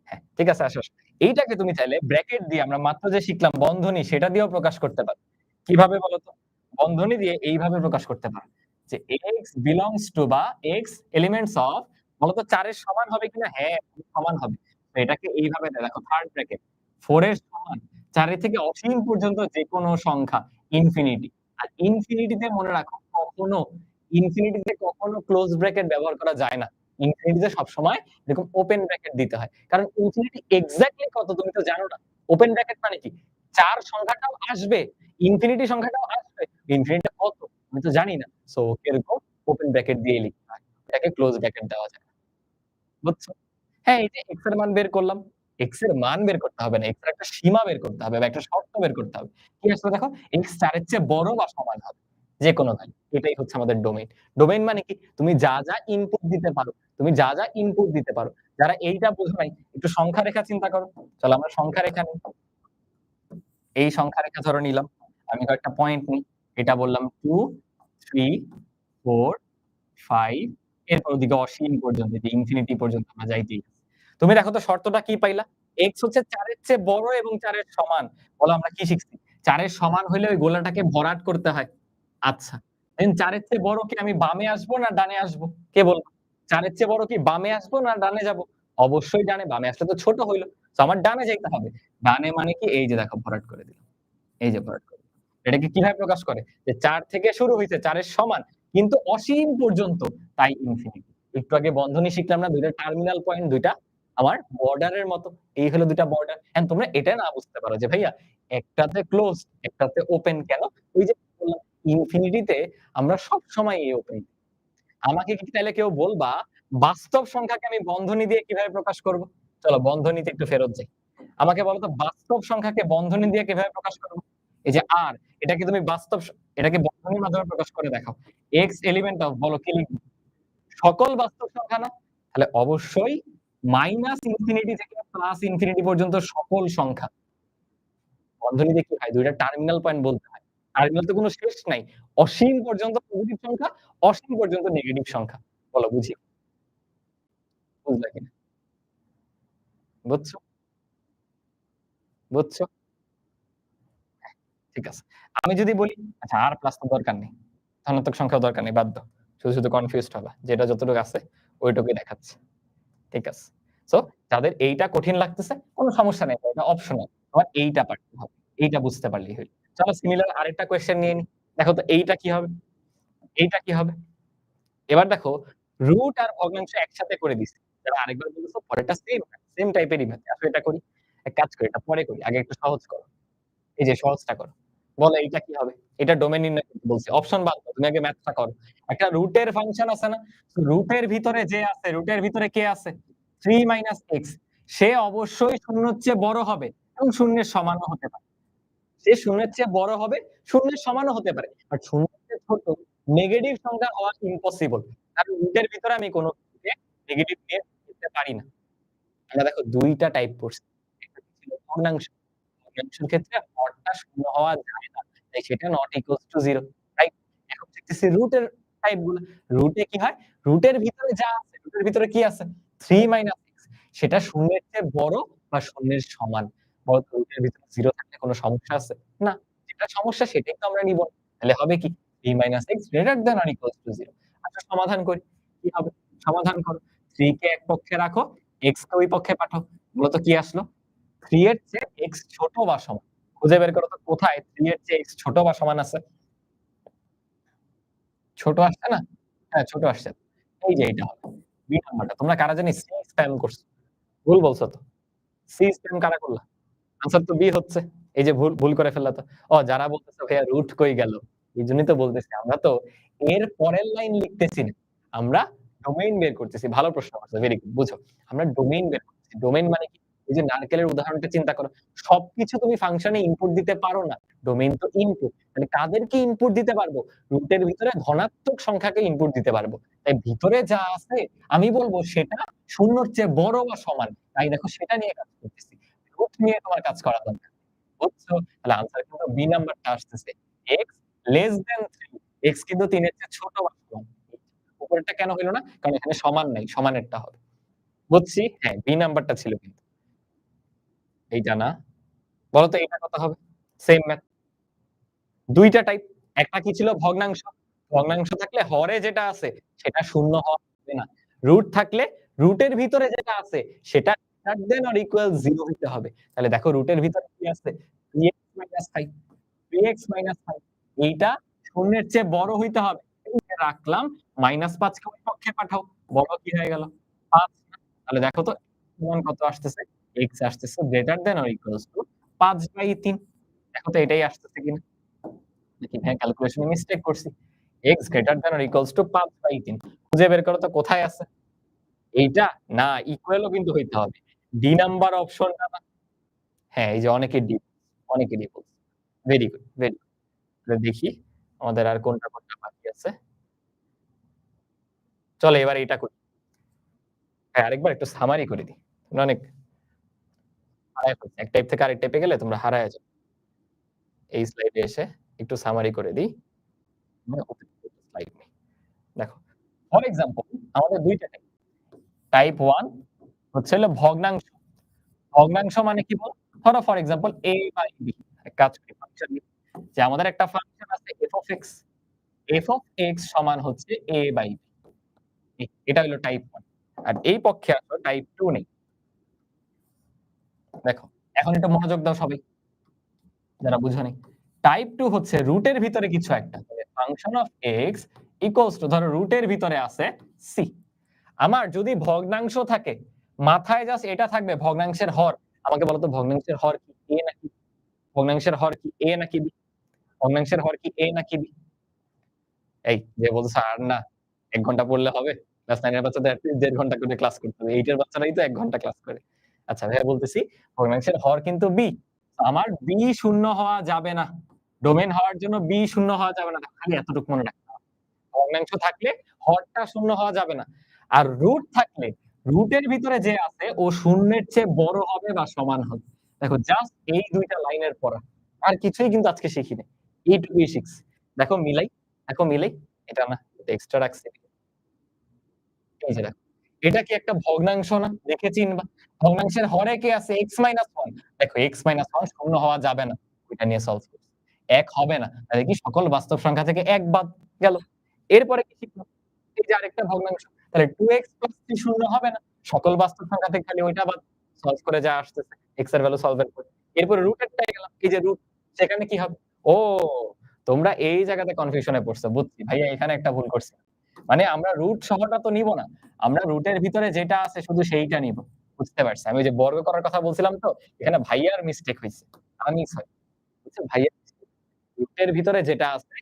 হ্যাঁ, ঠিক আছে আসো। এইটাকে তুমি চাইলে ব্র্যাকেট দিয়ে আমরা মাত্র যে শিখলাম বন্ধনী সেটা দিয়েও প্রকাশ করতে পারো। কিভাবে বলো তো? বন্ধনী দিয়ে এইভাবে প্রকাশ করতে পারো। যে x belongs to বা x elements of বলো তো 4 এর সমান হবে কিনা? হ্যাঁ, সমান হবে। তো এটাকে এইভাবে দেখো থার্ড ব্র্যাকেট 4 এর সমান 4 এর থেকে অসীম পর্যন্ত যেকোনো সংখ্যা ইনফিনিটি। আর ইনফিনিটিতে মনে রাখো ইনফিনিটিতে কখনো ক্লোজ ব্র্যাকেট ব্যবহার করা যায় না। ইনফিনিটিতে সবসময় এরকম ওপেন ব্র্যাকেট দিতে হয়। কারণ ইনফিনিটি এক্সাক্টলি কত তুমি তো জানো না। ওপেন ব্র্যাকেট মানে কি? ৪ সংখ্যাটাও আসবে, ইনফিনিটি সংখ্যাটাও আসবে। ইনফিনিটিটা কত? আমি তো জানি না। সো এরকম ওপেন ব্র্যাকেট দিয়েই লিখতে হয়। এটাকে ক্লোজ ব্র্যাকেট দেওয়া যায় না। বুঝছো? হ্যাঁ, এই যে x এর মান বের করলাম। x এর মান বের করতে হবে না। x এর একটা সীমা বের করতে হবে বা একটা শর্ত বের করতে হবে। কি আসলে দেখো x ৪ এর চেয়ে বড় বা সমান হবে। যেকোনো ভ্যালু। এটাই হচ্ছে আমাদের ডোমেইন। ডোমেইন মানে কি? তুমি যা ইনপুট দিতে পারো, তুমি যা ইনপুট দিতে পারো। যারা এইটা বোঝো নাই একটু সংখ্যা রেখা চিন্তা করো। চলো আমরা সংখ্যা রেখা নিই। এই সংখ্যা রেখা ধরে নিলাম। আমি কয়েকটা পয়েন্ট নিই। এটা বললাম 2, 3, 4, 5 এরপর ওদিকে অসীম পর্যন্ত যে ইনফিনিটি পর্যন্ত আমরা যাইতেই আছি। তুমি দেখো তো শর্তটা কি পাইলা? x হচ্ছে ৪ এর চেয়ে বড় এবং ৪ এর সমান। বলো আমরা কি শিখছি? ৪ এর সমান হইলে ওই গোলাটাকে ভরাট করতে হয়। আচ্ছা। দেন ৪ এর চেয়ে বড় কি আমি বামে আসবো না ডানে আসবো? কে বলল? ৪ এর চেয়ে বড় কি বামে আসবো না ডানে যাবো? অবশ্যই ডানে। বামে আসলে তো ছোট হইল। সো আমার ডানে যাইতে হবে। ডানে মানে কি? এই যে দেখো ভরাট করে দিলাম। এই যে ভরাট করে দিলাম। এটাকে কিভাবে প্রকাশ করে? যে ৪ থেকে শুরু হইছে ৪ এর সমান কিন্তু অসীম পর্যন্ত তাই ইনফিনিটি। একটু আগে বন্ধনী শিখলাম না ২ টা টার্মিনাল পয়েন্ট ২ টা আমার বর্ডারের মতো। এই হলো ২ টা বর্ডার। এখন তোমরা এটা না বুঝতে পারো যে ভাইয়া একটাতে ক্লোজড একটাতে ওপেন কেন? ওই যে বললাম ইনফিনিটিতে আমরা সবসময় ওপেন। আমাকে কি তাইলে কেউ বলবা বাস্তব সংখ্যাকে আমি বন্ধনী দিয়ে কিভাবে প্রকাশ করব? চলো বন্ধনীতে একটু ফেরত যাই। আমাকে বলো তো বাস্তব সংখ্যাকে বন্ধনী দিয়ে কিভাবে প্রকাশ করব? এই যে r এটাকে তুমি এটাকে বন্ধনীর মাধ্যমে প্রকাশ করে দেখাও। x এলিমেন্ট অফ বলো কি লিখব? সকল বাস্তব সংখ্যা না? তাহলে অবশ্যই মাইনাস ইনফিনিটি থেকে প্লাস ইনফিনিটি পর্যন্ত সকল সংখ্যা। বন্ধনীতে কি হয়? ২ টা টার্মিনাল পয়েন্ট বলতে হয়। টার্মিনাল তো কোনো শেষ নাই। অসীম পর্যন্ত পজিটিভ সংখ্যা, অসীম পর্যন্ত নেগেটিভ সংখ্যা। বলো বুঝি? বুঝলা কিনা? বুঝছো? বুঝছো? ঠিক আছে। আমি যদি বলি আচ্ছা আর প্লাস তো দরকার নেই। ধনাত্মক সংখ্যাও দরকার নেই, বাদ দাও। শুধু কনফিউজড হবা। যেটা যতটুকু আছে ওইটুকুই দেখাচ্ছে। ঠিক আছে। সো যাদের এইটা কঠিন লাগতেছে কোন সমস্যা নাই। এটা অপশনাল। তোমার এইটা পারতে হবে। এইটা বুঝতে পারলেই হইল। চলো সিমিলার আরেকটা কোয়েশ্চেন নিয়ে নিই। দেখো তো এইটা কি হবে? এইটা কি হবে? এবার দেখো রুট আর ভগ্নাংশ একসাথে করে দিছি। যারা আরেকবার বলেছো পরেরটা সেম টাইপেরই ভাই। আসো এটা করি। এক কাজ করি এটা পরে করি। আগে একটু সহজ করো। এই যে সহজটা করো। বলো এইটা কি হবে? এটা ডোমেইন নির্ণয় করতে বলছি। অপশন বাদ দাও। তুমি আগে ম্যাথটা করো। একটা রুটের ফাংশন আছে না? রুটের ভিতরে যে আছে, রুটের ভিতরে কে আছে? 3 x সে অবশ্যই শূন্যের চেয়ে বড় হবে এবং শূন্যের সমানও হতে পারে। সে শূন্যের চেয়ে বড় হবে, শূন্যের সমানও হতে পারে। আর শূন্যের চেয়ে ছোট নেগেটিভ সংখ্যা হওয়া ইম্পসিবল। কারণ রুটের ভিতরে আমি কোন কিছুকে নেগেটিভ নিয়ে লিখতে পারি না। আমরা দেখো ২ টা টাইপ পড়ছি। একটা ছিল ভগ্নাংশ। ভগ্নাংশের ক্ষেত্রে হরটা শূন্য হওয়া যায় না। তাই সেটা নট ইকুয়ালস টু 0 রাইট? এখন দেখতেছি রুটের টাইপ গুলা। রুটে কি হয়? রুটের ভিতরে যা আছে, রুটের ভিতরে কি আছে? 3 x সেটা শূন্যের চেয়ে বড় বা শূন্যের সমান। বলো তো রুটের ভিতরে 0 থাকলে কোন সমস্যা আছে? না। যেটা সমস্যা সেটাই তো আমরা নিব না। তাহলে হবে কি? 3 x greater than or equals to 0 আচ্ছা সমাধান করি। কি হবে? সমাধান করো। 3 কে এক পক্ষে রাখো, x কে ওই পক্ষে পাঠাও। মূলত কি আসলো? 3 এর চেয়ে x ছোট বা সমান। খুঁজে বের করো তো কোথায় 3 এর চেয়ে x ছোট বা সমান আছে? ছোট আসছে না? হ্যাঁ, ছোট আসছে। এই যে এইটা হবে। B নাম্বারটা। তোমরা কারা জানি C স্প্যাম করছো। ভুল বলছো তো। C স্প্যাম কারা করলা? আনসার তো B হচ্ছে। এই যে ভুল করে ফেললা তো। যারা বলতেছে ভাইয়া রুট কই গেল? এজন্যই তো বলতেছি আমরা তো এর পরের লাইন লিখতেছি না। আমরা ডোমেইন বের করতেছি। ভালো প্রশ্ন করছো। Very good. বুঝো। আমরা ডোমেইন বের করতেছি। ডোমেইন মানে কি? এই যে নারকেলের উদাহরণটা চিন্তা করো। সবকিছু তুমি ফাংশনে ইনপুট দিতে পারো না। ডোমেইন তো ইনপুট। মানে কাদেরকে ইনপুট দিতে পারবো? রুটের ভিতরে ধনাত্মক সংখ্যাকে ইনপুট দিতে পারবো। তাই ভিতরে যা আছে আমি বলব সেটা শূন্যর চেয়ে বড় বা সমান। তাই দেখো সেটা নিয়ে কাজ করতেছি। রুট নিয়ে তোমার কাজ করা দরকার। বুঝছো? তাহলে আনসার কিন্তু B নাম্বারটা আসতেছে। x লেস দ্যান 3 x কিন্তু ৩ এর চেয়ে ছোট বা সমান। উপরেরটা কেন হইল না? কারণ এখানে সমান নাই। সমানেরটা হবে। বুঝছি? হ্যাঁ, B নাম্বারটা ছিল কিন্তু। এইটা না। বলো তো এটা কত হবে? Same math. ২ টা টাইপ। একটা কি ছিল ভগ্নাংশ। ভগ্নাংশ থাকলে হরে যেটা আছে সেটা শূন্য হওয়া যাবে না। রুট থাকলে রুটের ভিতরে যেটা আছে সেটা গ্রেটার দ্যান অর ইকুয়াল 0 হইতে হবে। তাহলে দেখো রুটের ভিতরে কি আছে? 3x 5 3x 5 এইটা শূন্যের চেয়ে বড় হইতে হবে। এই যে রাখলাম -৫ কে ওই পক্ষে পাঠাও। বড় কি হয়ে গেল? ৫ তাহলে দেখো তো সমান কত আসতেছে? x আসতেছে greater than or equals to 5/3 দেখো তো এটাই আসতেছে কিনা? নাকি ভাইয়া ক্যালকুলেশন এ মিস্টেক করছি? x greater than or equals to 5/3 খুঁজে বের করো তো কোথায় আছে? এইটা? না ইকুয়াল ও কিন্তু হইতে হবে। ডি নাম্বার অপশনটা না হ্যাঁ, এই যে অনেকে ডি, অনেকে ডি বলছে। Very good, very good. তাহলে দেখি আমাদের আর কোনটা বাকি আছে। চলো এবার এইটা করি। হ্যাঁ, আরেকবার একটু সামারি করে দিই। তোমরা অনেক হারায় ফেলছো। এক টাইপ থেকে আরেক টাইপে গেলে তোমরা হারায়া যাও। এই স্লাইডে এসে একটু সামারি করে দিই। মানে অতিরিক্ত স্লাইড নেই। দেখো, ফর এক্সাম্পল আমাদের ২ টা টাইপ। টাইপ 1 হচ্ছে হলো ভগ্নাংশ। ভগ্নাংশ মানে কি বল? ধরো for example a by b এক কাজ করি ফাংশন নিই। যে আমাদের একটা ফাংশন আছে f of x। f of x সমান হচ্ছে a বাই b। এটা হলো টাইপ 1। আর এই পক্ষে আসো টাইপ 2 নেই। দেখো, এখন একটু মনোযোগ দাও সবাই, যারা বুঝো নাই। টাইপ 2 হচ্ছে রুটের ভিতরে কিছু একটা। মানে function of x equals to ধরো রুটের ভিতরে আছে c। আমার যদি ভগ্নাংশ থাকে, মাথায় জাস্ট এটা থাকবে ভগ্নাংশের হর। আমাকে বলো তো ভগ্নাংশের হর কি a নাকি ভগ্নাংশের হর কি a নাকি b? ভগ্নাংশের হর কি a নাকি b? এই যে বলছো আর না ১ ঘন্টা পড়লে হবে? ক্লাস 9 এর বাচ্চাদের এটলিস্ট ১.৫ ঘন্টা করে ক্লাস করতে হবে। 8 এর বাচ্চারাই তো ১ ঘন্টা ক্লাস করে। আচ্ছা ভাইয়া বলতেছি ভগ্নাংশের হর কিন্তু b। আমার b শূন্য হওয়া যাবে না। ডোমেইন হওয়ার জন্য b শূন্য হওয়া যাবে না। খালি এতটুকু মনে রাখতে হবে। ভগ্নাংশ থাকলে হরটা শূন্য হওয়া যাবে না। আর রুট থাকলে রুটের ভিতরে যে আছে ও শূন্যের চেয়ে বড় হবে বা সমান হবে। দেখো জাস্ট এই ২ টা লাইনের পড়া। আর কিছুই কিন্তু আজকে শিখি নাই। এইটুকুই শিখছি। দেখো মিলাই, দেখো মিলাই। এটা না, এটা এক্সট্রা রাখছি। এই যে দেখো। এটা কি একটা ভগ্নাংশ না? দেখে চিনবা। ভগ্নাংশের হরে কি আছে? x - 1 দেখো x - 1 শূন্য হওয়া যাবে না। এটা নিয়ে সলভ করছি। ১ হবে না। তাহলে কি সকল বাস্তব সংখ্যা থেকে ১ বাদ গেল। এরপরে কি শিখলাম? এই যে আরেকটা ভগ্নাংশ। তাহলে 2x + 3 শূন্য হবে না। সকল বাস্তব সংখ্যা থেকে খালি ওইটা বাদ। সলভ করে যা আসতেছে। x এর ভ্যালু সলভ এর পর। এরপরে রুটেরটায় গেলাম। এই যে রুট সেখানে কি হবে? ও তোমরা এই জায়গাতে কনফিউশন এ পড়ছো। বুঝছি। ভাইয়া এখানে একটা ভুল করছি। মানে আমরা রুট সহটা তো নিব না। আমরা রুটের ভিতরে যেটা আছে শুধু সেইটা নিব। বুঝতে পারছি। আমি ওই যে বর্গ করার কথা বলছিলাম তো, এখানে ভাইয়ার মিস্টেক হইছে। আমার মিস হয়। বুঝছেন? ভাইয়ার রুটের ভিতরে যেটা আছে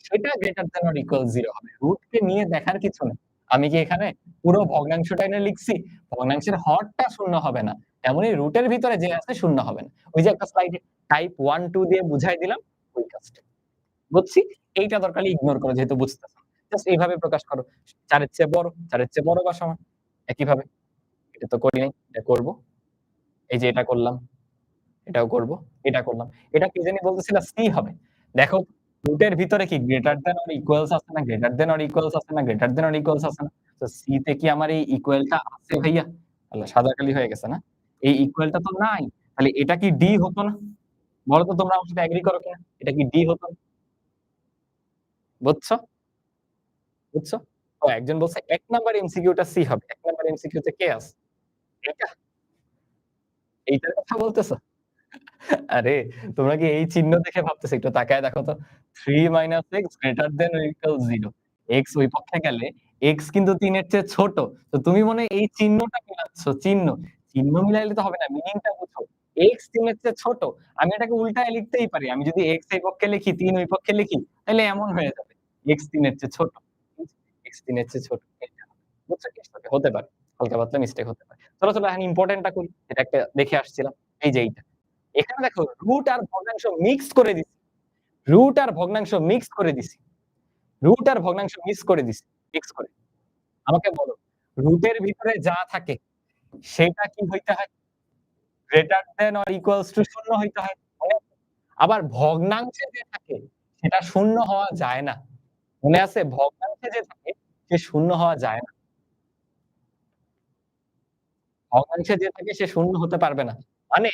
সেটা গ্রেটার দ্যান অর ইকুয়াল 0 হবে। রুটকে নিয়ে দেখার কিছু নেই। আমি কি এখানে পুরো ভগ্নাংশটা এনে লিখছি? ভগ্নাংশের হরটা শূন্য হবে না। তেমনি রুটের ভিতরে যে আছে শূন্য হবে না। ওই যে একটা স্লাইডে টাইপ 1, 2 দিয়ে বুঝাই দিলাম ওই কাজটা। বুঝছি। এইটা দরকার হলে ইগনোর করো যেহেতু বুঝতেছ না। জাস্ট এইভাবে প্রকাশ করো। ৪ এর চেয়ে বড়, ৪ এর চেয়ে বড় বা সমান। একইভাবে। এটা তো করি নাই। এটা করব। এই যে এটা করলাম। এটাও করব। এটা করলাম। এটা কি জানি বলতেছিল C হবে। দেখো রুটের ভিতরে কি গ্রেটার দ্যান অর ইকুয়ালস আছে না? গ্রেটার দ্যান অর ইকুয়ালস আছে না? গ্রেটার দ্যান অর ইকুয়ালস আছে না? তো C তে কি আমার এই ইকুয়ালটা আছে ভাইয়া? আল্লাহ সাদা কালি হয়ে গেছে না? এই ইকুয়ালটা তো নাই। তাহলে এটা কি D হতো না? বলো তো তোমরা আমার সাথে এগ্রি করো কিনা? এটা কি D হতো না? বুঝছো? বুঝছো? ও একজন বলছে ১ নাম্বার এমসিকিউটা সি হবে। ১ নাম্বার এমসিকিউতে কে আছে? এইটা? এইটার কথা বলতেছো? আরে তোমরা কি এই চিহ্ন দেখে ভাবতেছো? একটু তাকায় দেখো তো। 3 - x greater than or equal 0 x ওই পক্ষে গেলে x কিন্তু ৩ এর চেয়ে ছোট। তো তুমি মনে হয় এই চিহ্নটা মিলাচ্ছ, চিহ্ন। চিহ্ন মিলাইলে তো হবে না। মিনিংটা বুঝো। x ৩ এর চেয়ে ছোট। আমি এটাকে উল্টায় লিখতেই পারি। আমি যদি x এই পক্ষে লিখি, ৩ ওই পক্ষে লিখি, তাহলে এমন হয়ে যাবে। x ৩ এর চেয়ে ছোট। x ৩ এর চেয়ে ছোট। এইটা। বুঝছো কি? হতে পারে। হালকা পাতলা মিস্টেক হতে পারে। চলো এখন ইম্পোর্টেন্টটা করি। এটা একটা দেখে আসছিলাম। এই যে এইটা। এখানে দেখো রুট আর ভগ্নাংশ মিক্স করে দিছি। রুট আর ভগ্নাংশ মিক্স করে দিছি। রুট আর ভগ্নাংশ মিক্স করে দিছি। মিক্স করে। আমাকে বলো, রুটের ভিতরে যা থাকে সেটা কি হইতে হয়? Greater than or equals to 0 হইতে হয়। মনে আছে? আবার ভগ্নাংশে যে থাকে সেটা 0 হওয়া যায় না। মনে আছে? ভগ্নাংশে যে থাকে সে 0 হওয়া যায় না। ভগ্নাংশে যে থাকে সে 0 হতে পারবে না। মানে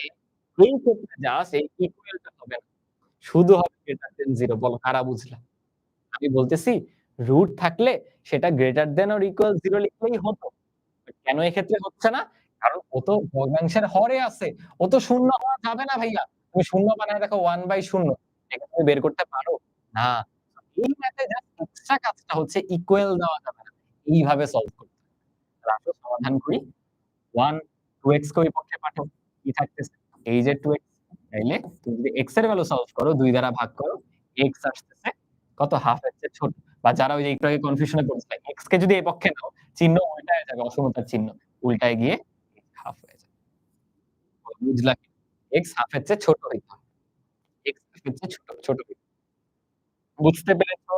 এই ক্ষেত্রে জাস্ট এই ইকুয়ালটা হবে না। শুধু হবে গ্রেটার দ্যান 0 বলো কারা বুঝলা? আমি বলতেছি রুট থাকলে সেটা গ্রেটার দ্যান অর ইকুয়াল 0 লিখলেই হতো। কেন এক্ষেত্রে হচ্ছে না? কারণ ও তো ভগ্নাংশের হরে আছে। ও তো শূন্য হওয়া যাবে না ভাইয়া। তুমি শূন্য বানায় দেখো 1/0 এটা তুমি বের করতে পারো? না। এই ম্যাথে জাস্ট এক্সট্রা কাজটা হচ্ছে ইকুয়াল দেওয়া যাবে না। এইভাবে সলভ করতে হবে। তাহলে আসো সমাধান করি। 1 2x কে ওই পক্ষে পাঠাও। কি থাকতেছে? এই যে 2x তাইলে তুমি যদি x এর ভ্যালু সলভ করো 2 দ্বারা ভাগ করো, x আসতেছে কত? হাফ এর চেয়ে ছোট। বা যারা ওই যে একটু আগে কনফিউশন এ পড়ছিল, x কে যদি এই পক্ষে নাও, চিহ্ন উল্টায় যাবে অসমতার চিহ্ন। উল্টায় গিয়ে হাফ হয়ে যাবে। বুঝলা কি? x হাফ এর চেয়ে ছোট হইতে হবে। x হাফ এর চেয়ে ছোট হইতে হবে। বুঝতে পেরেছো?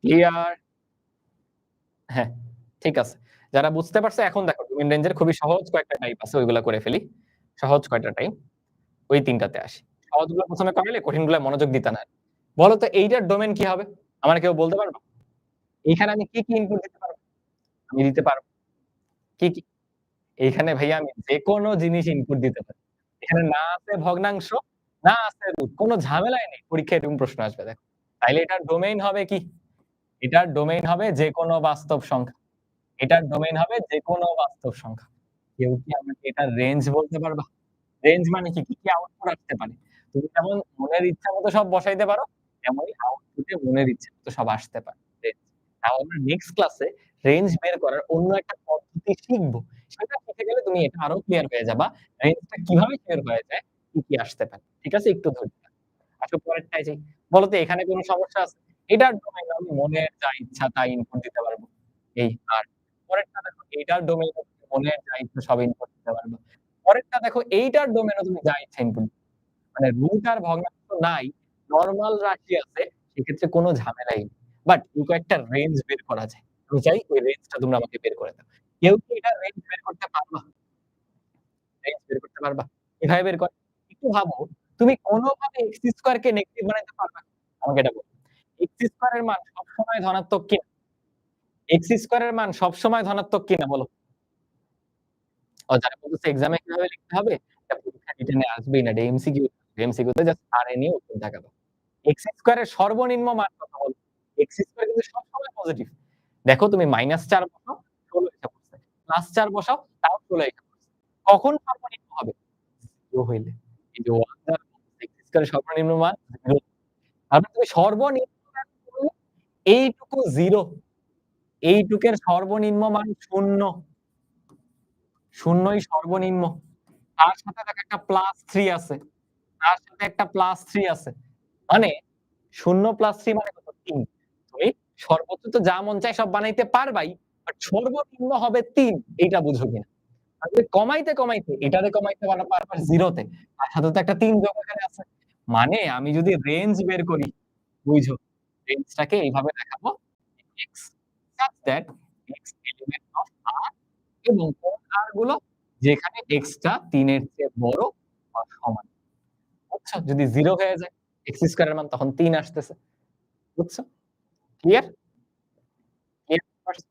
ক্লিয়ার? হ্যাঁ, ঠিক আছে। যারা বুঝতে পারছে এখন দেখো ডোমেইন রেঞ্জের খুবই সহজ কয়েকটা টাইপ আছে ওইগুলা করে ফেলি। সহজ কয়টা টাইপ। ওই ৩ টাতে আসি। সহজগুলো ১ম এ করাইলে কঠিনগুলায় মনোযোগ দিতা না। বলো তো এইটার ডোমেইন কি হবে? আমারে কেউ বলতে পারবা? এইখানে আমি কি ইনপুট দিতে পারব? আমি দিতে পারব। কি? এইখানে ভাইয়া আমি যেকোনো জিনিস ইনপুট দিতে পারি। এখানে না আছে ভগ্নাংশ, না আছে রুট। কোন ঝামেলাই নেই। পরীক্ষায় এরকম প্রশ্ন আসবে দেখো। তাইলে এটার ডোমেইন হবে কি? এটার ডোমেইন হবে যেকোনো বাস্তব সংখ্যা। এটার ডোমেইন হবে যেকোনো বাস্তব সংখ্যা। কেউ কি আমাকে এটার রেঞ্জ বলতে পারবা? রেঞ্জ মানে কি আউটপুট আসতে পারে? তুমি যেমন মনের ইচ্ছা মতো সব বসাইতে পারো, তেমনই আউটপুটে মনের ইচ্ছা মতো সব আসতে পারে। তাহলে আমরা নেক্সট ক্লাসে রেঞ্জ বের করার অন্য একটা পদ্ধতি শিখব। সেটা শিখে গেলে তুমি এটা আরো ক্লিয়ার হয়ে যাবা। রেঞ্জটা কিভাবে বের হয়ে যায়, কি আসতে পারে। ঠিক আছে? একটু ধৈর্য ধরো। আসো পরেরটায় যাই। বলো তো এখানে কোন সমস্যা আছে? এটার ডোমেইন আমি মনের যা ইচ্ছা তাই ইনপুট দিতে পারব। এই আর পরেরটা দেখো এইটার ডোমেইন মনের যা ইচ্ছা সব ইনপুট দিতে পারবা। পরেরটা দেখো এইটার ডোমেইনে তুমি যা ইচ্ছা ইনপুট মানে রুট আর ভগ্নাংশ নাই, নরমাল রাশি আছে, সেক্ষেত্রে কোন ঝামেলাই নেই। বাট এই কয়েকটা রেঞ্জ বের করা যায়। আমি চাই ওই রেঞ্জটা তোমরা আমাকে বের করে দাও। কেউ কি এটার রেঞ্জ বের করতে পারবা? রেঞ্জ বের করতে পারবা? কিভাবে বের করে? একটু ভাবো, তুমি কোনভাবে x স্কয়ার কে নেগেটিভ বানাইতে পারবা? আমাকে এটা বলো। x স্কয়ার এর মান সবসময় ধনাত্মক কিনা? x স্কয়ার এর মান সবসময় ধনাত্মক কিনা বলো? যারা বলতেছে এক্সামে কিভাবে লিখতে হবে, এটা পরীক্ষা রিটেনে আসবেই না। এটা এমসিকিউ, এমসিকিউ তে জাস্ট আরে নিয়ে উত্তর দেখাবো। x স্কয়ার এর সর্বনিম্ন মান কত বলো? x স্কয়ার কিন্তু সবসময় পজিটিভ। দেখো তুমি -৪ বসাও, ১৬ এসে পড়ছে। +৪ বসাও, তাও ১৬ এসে পড়ছে। কখন সর্বনিম্ন হবে? 0 হইলে। এই যে 1 দ্বারা x স্কয়ার এর সর্বনিম্ন মান 0। তার মানে তুমি সর্বনিম্ন মান করলে এইটুকু 0, এইটুকের সর্বনিম্ন মান ০, ০ই সর্বনিম্ন। তার সাথে দেখো একটা +3 আছে। তার সাথে একটা +3 আছে। মানে ০ + 3 মানে কত? ৩। তুমি সর্বোচ্চ তো যা মন চায় সব বানাইতে পারবাই। বাট সর্বনিম্ন হবে ৩ এইটা বুঝো কিনা? আর যদি কমাইতে, কমাইতে এটারে কমাইতে পারবা 0 তে। তার সাথে তো একটা ৩ যোগ এখানে আছে। মানে আমি যদি রেঞ্জ বের করি, বুঝো। রেঞ্জটাকে এইভাবে দেখাবো x such that x element of R এবং কোন R গুলো? যেখানে x টা ৩ এর চেয়ে বড় বা সমান। বুঝছো? যদি 0 হয়ে যায় x স্কয়ার এর মান তখন ৩ আসতেছে। বুঝছো? ক্লিয়ার? Clear first?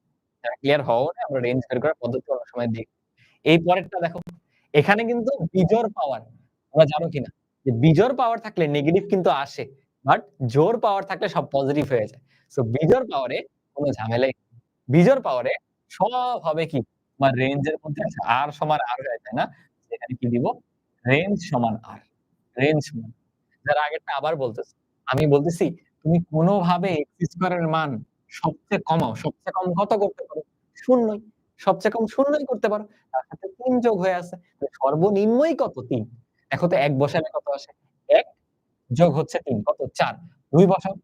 যারা ক্লিয়ার হও নাই আমরা রেঞ্জ বের করার পদ্ধতি অন্য সময় দেখব। এই পরেরটা দেখো। এখানে কিন্তু বিজোড় পাওয়ার। তোমরা জানো কিনা? যে বিজোড় পাওয়ার থাকলে নেগেটিভ কিন্তু আসে। বাট জোড় পাওয়ার থাকলে সব পজিটিভ হয়ে যায়। সো বিজোড় পাওয়ারে কোন ঝামেলাই নেই। বিজোড় পাওয়ারে সব হবে কি? তোমার রেঞ্জের মধ্যে আছে R সমান R হয়ে যায় না? এখানে কি দিব? রেঞ্জ সমান R। রেঞ্জ সমান। যারা আগেরটা আবার বলতেছে। আমি বলতেছি তুমি কোনভাবে x স্কয়ার এর মান সবচেয়ে কমাও। সবচেয়ে কম কত করতে পারো? ০ ই। সবচেয়ে কম ০ ই করতে পারো। তার সাথে ৩ যোগ হয়ে আছে। সর্বনিম্নই কত? ৩। দেখো তো ১ বসালে কত আসে? ১ যোগ হচ্ছে ৩ কত? ৪। ২ বসাও।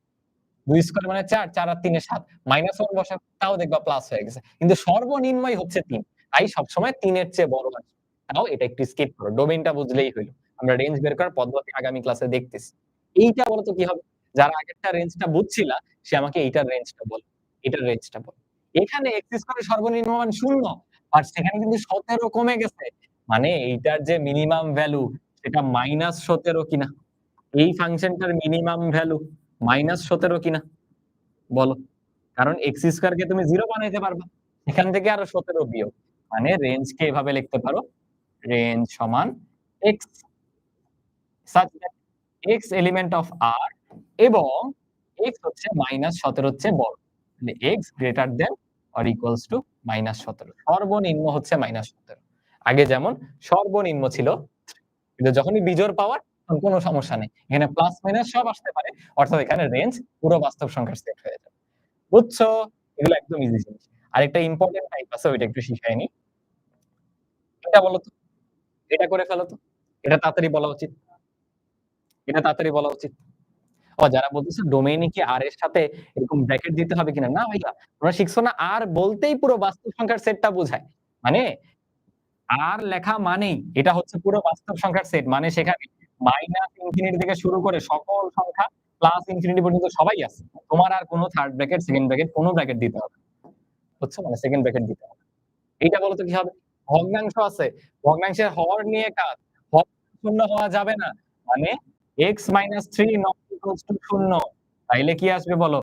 ২ স্কয়ার মানে ৪, ৪ আর ৩ এ ৭। -1 বসাও, তাও দেখবা প্লাস হয়ে গেছে। কিন্তু সর্বনিম্নই হচ্ছে ৩। তাই সবসময় ৩ এর চেয়ে বড় আসে। তাও এটা একটু স্কিপ করো। ডোমেইনটা বুঝলেই হইল। আমরা রেঞ্জ বের করার পদ্ধতি আগামী ক্লাসে দেখতেছি। এইটা বলো তো কি হবে? যারা আগেরটা রেঞ্জটা বুঝছিলা, সে আমাকে এইটার রেঞ্জটা বলো। এটার রেঞ্জটা বলো। এখানে x স্কয়ার এর সর্বনিম্ন মান ০ আর সেখানে কিন্তু ১৭ কমে গেছে। মানে এইটার যে মিনিমাম ভ্যালু সেটা -১৭ কিনা? এই ফাংশনটার মিনিমাম ভ্যালু -১৭ কিনা? বলো। কারণ x স্কয়ার কে তুমি 0 বানাইতে পারবা। এখান থেকে আরো ১৭ বিয়োগ। মানে রেঞ্জকে এভাবে লিখতে পারো। রেঞ্জ সমান x such that x element of R এবং x হচ্ছে -১৭ এর চেয়ে বড়। মানে x greater than or equals to -১৭। সর্বনিম্ন হচ্ছে -১৭। আগে যেমন সর্বনিম্ন ছিল, কিন্তু যখনই বিজোড় পাওয়ার তখন কোন সমস্যা নেই। এখানে প্লাস মাইনাস সব আসতে পারে। অর্থাৎ এখানে রেঞ্জ পুরো বাস্তব সংখ্যার সেট হয়ে যাবে। বুঝছো? এগুলো একদম ইজি জিনিস। আরেকটা ইম্পোর্টেন্ট টাইপ আছে ওইটা একটু শিখাই নিই। এটা বলো তো। এটা করে ফেলো তো। এটা তাড়াতাড়ি বলা উচিত। এটা তাড়াতাড়ি বলা উচিত। যারা বলতেছে ডোমেইনে কি R এর সাথে এরকম ব্র্যাকেট দিতে হবে কিনা? না ভাইয়া, তোমরা শিখছো না R বলতেই পুরো বাস্তব সংখ্যার সেটটা বোঝায়। মানে R লেখা মানেই এটা হচ্ছে পুরো বাস্তব সংখ্যার সেট। মানে সেখানে মাইনাস ইনফিনিটি থেকে শুরু করে সকল সংখ্যা প্লাস ইনফিনিটি পর্যন্ত সবাই আছে। তোমার আর কোন থার্ড ব্র্যাকেট, সেকেন্ড ব্র্যাকেট কোন ব্র্যাকেট দিতে হবে না। বুঝছো? মানে সেকেন্ড ব্র্যাকেট দিতে হবে। এইটা বলো তো কি হবে? ভগ্নাংশ আছে। ভগ্নাংশের হর নিয়ে কাজ। হর শূন্য হওয়া যাবে না। মানে x - 3 not equals to 0 তাইলে কি আসবে বলো?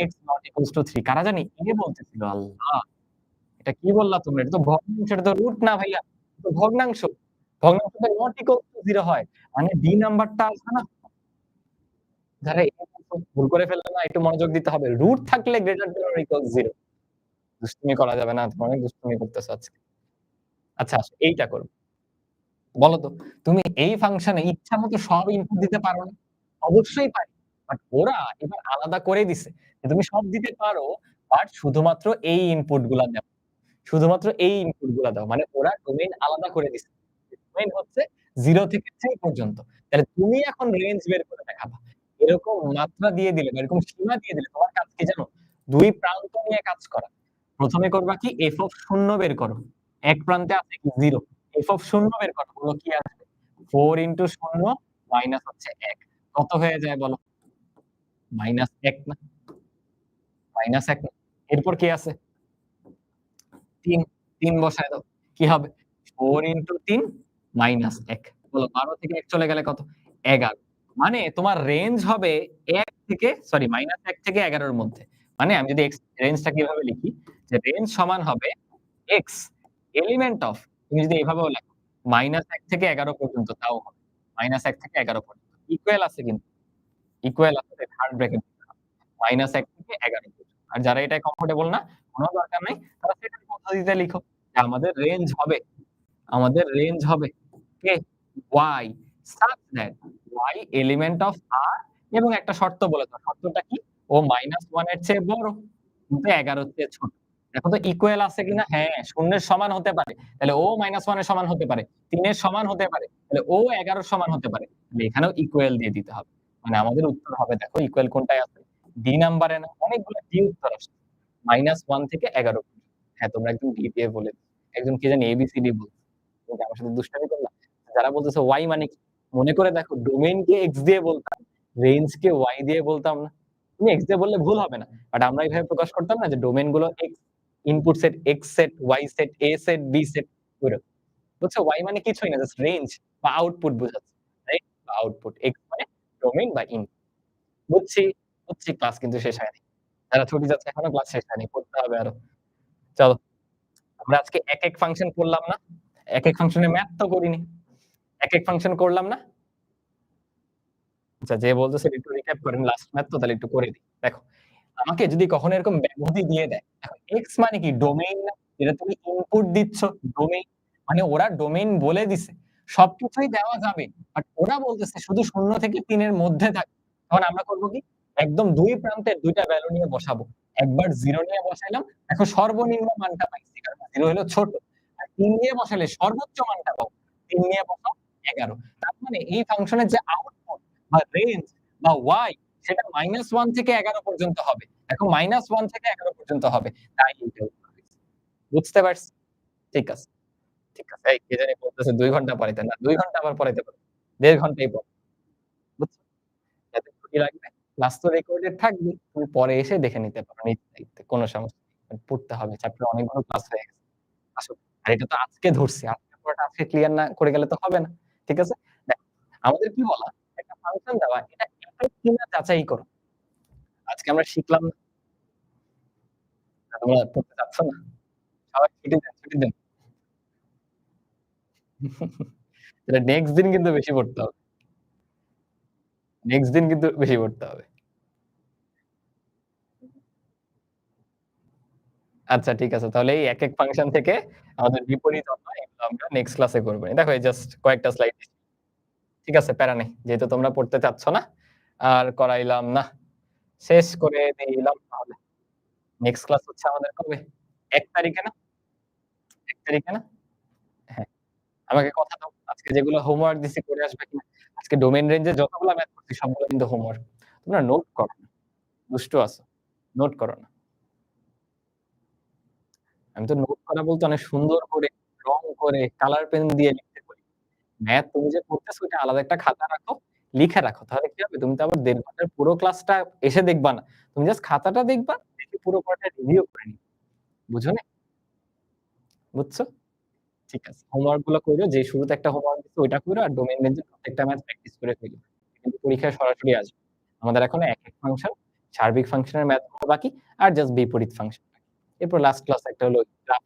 x not equals to 3 কারা জানি? এ বলতেছিল আল্লাহ! এটা কি বললা তোমরা? এটা তো ভগ্নাংশ, এটা তো রুট না ভাইয়া। এটা তো ভগ্নাংশ। ভগ্নাংশ তো not equals to 0 হয়। মানে d নাম্বারটা আসবে না? যারা এ বলছো ভুল করে ফেললে না, একটু মনোযোগ দিতে হবে। রুট থাকলে greater than or equals 0 দুষ্টুমি করা যাবে না। তুমি অনেক দুষ্টুমি করতেছো আজকে। আচ্ছা আসো এইটা করব। বলো তো, তুমি এই ফাংশনে ইচ্ছামত সব ইনপুট দিতে পারো না? অবশ্যই পারি। বাট ওরা এবার আলাদা করে দিছে যে তুমি সব দিতে পারো, বাট শুধুমাত্র এই ইনপুট গুলা দাও। শুধুমাত্র এই ইনপুট গুলা দাও। মানে ওরা ডোমেইন আলাদা করে দিছে। ডোমেইন হচ্ছে 0 থেকে 3 পর্যন্ত। তাহলে তুমি এখন রেঞ্জ বের করে দেখাবা। এরকম মাত্রা দিয়ে দিলে বা এরকম সীমা দিয়ে দিলে তোমার কাজ কি জানো? ২ প্রান্ত নিয়ে কাজ করা। ১ম এ করবা কি f of 0 বের করো। এক প্রান্তে আছে কি 0। f of 0 বের করো। বলো কি আসবে? 4 ইনটু 0 মাইনাস হচ্ছে ১। কত হয়ে যায় বলো? মাইনাস ১ না? মাইনাস ১ না? এরপর কি আছে? ৩, ৩ বসায় দাও। কি হবে? 4 ইনটু ৩ মাইনাস ১। বলো ১২ থেকে ১ চলে গেলে কত? ১১। মানে তোমার রেঞ্জ হবে ১ থেকে সরি মাইনাস ১ থেকে ১১ এর মধ্যে। মানে আমি যদি রেঞ্জটাকে এভাবে লিখি যে রেঞ্জ সমান হবে x এলিমেন্ট অফ তুমি যদি এভাবেও লেখো -১ থেকে ১১ পর্যন্ত তাও হবে। -১ থেকে ১১ পর্যন্ত। ইকুয়াল আছে কিন্তু। ইকুয়াল আছে থার্ড ব্র্যাকেট -১ থেকে ১১ পর্যন্ত। আর যারা এটায় কমফোর্টেবল না, কোন দরকার নাই। তারা সেকেন্ড পদ্ধতিতে লিখো। যে আমাদের রেঞ্জ হবে কে y such that y element of R এবং একটা শর্ত বলে দাও। শর্তটা কি? ও -1 এর চেয়ে বড়, কিন্তু ১১ এর চেয়ে ছোট। দেখো তো ইকুয়াল আছে কিনা? হ্যাঁ, শূন্যের সমান হতে পারে। তাহলে ও -1 এর সমান হতে পারে। ৩ এর সমান হতে পারে। তাহলে ও ১১ এর সমান হতে পারে। তাহলে এখানেও ইকুয়াল দিয়ে দিতে হবে। মানে আমাদের উত্তর হবে দেখো ইকুয়াল কোনটায় আছে? ডি নাম্বারে না? অনেকগুলো ডি উত্তর আসছে। -1 থেকে ১১ পর্যন্ত। হ্যাঁ, তোমরা একদম ডি দিয়ে বলে একজন কে জানি এবিসিডি বলছে। তুমি কি আমার সাথে দুষ্টামি করলা? যারা বলতেছে ওয়াই মানে কি? মনে করে দেখো ডোমেইন কে এক্স দিয়ে বলতাম, রেঞ্জ কে ওয়াই দিয়ে বলতাম না। তুমি এক্স দিয়ে বললে ভুল হবে না। বাট আমরা এভাবে প্রকাশ করতাম না যে ডোমেইন গুলো X, input set X set, Y set, A set, B set ওইরকম। বুঝছো? ওয়াই মানে কিছুই না জাস্ট রেঞ্জ বা আউটপুট বোঝাচ্ছে। রাইট? বা আউটপুট। এক্স মানে ডোমেইন বা বুঝছি, বুঝছি ক্লাস কিন্তু শেষ হয়নি। যারা ছুটি যাচ্ছে এখনো ক্লাস শেষ হয়নি। পড়তে হবে আরো। চলো। আমরা আজকে একেক ফাংশন করলাম না? একেক ফাংশনের ম্যাথ তো করিনি। একেক ফাংশন করলাম না? আচ্ছা যে বলতেছে একটু রিক্যাপ করেন লাস্ট ম্যাথ তো তাহলে একটু করে দিই। দেখো, আমাকে যদি কখনো এরকম ব্যাঙুতি দিয়ে দেয়, এখন x মানে কি ডোমেইন না? যেটা তুমি ইনপুট দিচ্ছ ডোমেইন। মানে ওরা ডোমেইন বলে দিছে। সবকিছুই দেওয়া যাবে। বাট ওরা বলতেছে শুধু ০ থেকে ৩ এর মধ্যে থাকে। তখন আমরা করব কি? একদম ২ প্রান্তের ২ টা ভ্যালু নিয়ে বসাবো। একবার 0 নিয়ে বসাইলাম। এখন সর্বনিম্ন মানটা পাইছি। কারণ 0 হলো ছোট। আর ৩ নিয়ে বসালে সর্বোচ্চ মানটা পাবো। ৩ নিয়ে বসাও ১১। তার মানে এই ফাংশনের যে আউটপুট বা রেঞ্জ বা y সেটা -1 থেকে ১১ পর্যন্ত হবে। এখন -1 থেকে ১১ পর্যন্ত হবে। তাই এইটা উত্তর হইছে। বুঝতে পারছি? ঠিক আছে, ঠিক আছে। এই কে জানি বলতেছে ২ ঘন্টা পড়াইতে। না ২ ঘন্টা আবার পড়াইতে পারব। ১.৫ ঘন্টাই পড়াবো। বুঝছো? যাতে ছুটি লাগবে। ক্লাস তো রেকর্ডেড থাকবেই। তুমি পরে এসে দেখে নিতে পারো নিজ দায়িত্বে। কোন সমস্যা নেই। পড়তে হবে। চ্যাপ্টার অনেকগুলো ক্লাস হয়ে গেছে। আসো। আর এটা তো আজকে ধরছি। আজকে পুরোটা আজকে ক্লিয়ার না করে গেলে তো হবে না। ঠিক আছে? দেখো, আমাদের কি বলা? একটা ফাংশন দেওয়া এটা একক কিনা যাচাই করো। আজকে আমরা শিখলাম না? তোমরা পড়তে চাচ্ছ না? সবাই ছুটি দেন, ছুটি দেন। তাহলে নেক্সট দিন কিন্তু বেশি পড়তে হবে। নেক্সট দিন কিন্তু বেশি পড়তে হবে। আচ্ছা ঠিক আছে। তাহলে এই একেক ফাংশন থেকে আমাদের বিপরীত অন্যায় এগুলো আমরা নেক্সট ক্লাসে করব। দেখো এই জাস্ট কয়েকটা স্লাইড ঠিক আছে প্যারা নেই। যেহেতু তোমরা পড়তে চাচ্ছ না, আর করাইলাম না। শেষ করে দিলাম তাহলে। নেক্সট ক্লাস হচ্ছে আমাদের কবে? ১ তারিখে না? ১ তারিখে না? হ্যাঁ। আমাকে কথা দাও। আজকে যেগুলো হোমওয়ার্ক দিছি করে আসবে কিনা? আজকে ডোমেইন রেঞ্জ এ যতগুলা ম্যাথ করছি সবগুলো কিন্তু হোমওয়ার্ক। তোমরা নোট করো না। দুষ্টু আছো। নোট করো না। আমি তো নোট করা বলতে অনেক সুন্দর করে, রং করে, কালার পেন দিয়ে লিখতে বলি। ম্যাথ তুমি যে করতেছো ওইটা আলাদা একটা খাতা রাখো, লিখে রাখো। তাহলে কি হবে? তুমি তো আবার ১.৫ ঘন্টার পুরো ক্লাসটা এসে দেখবা না। তুমি জাস্ট খাতাটা দেখবা, দেখে পুরো পড়াটা রিভিউ করে নিবা। বুঝোনি? বুঝছো? ঠিক আছে। হোমওয়ার্ক গুলো কইরো। যে শুরুতে একটা হোমওয়ার্ক দিছি ওইটা কইরো আর ডোমেইন রেঞ্জ এর প্রত্যেকটা ম্যাথ প্র্যাকটিস করে ফেলো। কিন্তু পরীক্ষায় সরাসরি আসবে। আমাদের এখনো একেক ফাংশন, সার্বিক ফাংশনের ম্যাথ গুলো বাকি আর জাস্ট বিপরীত ফাংশন বাকি। এরপর লাস্ট ক্লাস একটা হলো গ্রাফ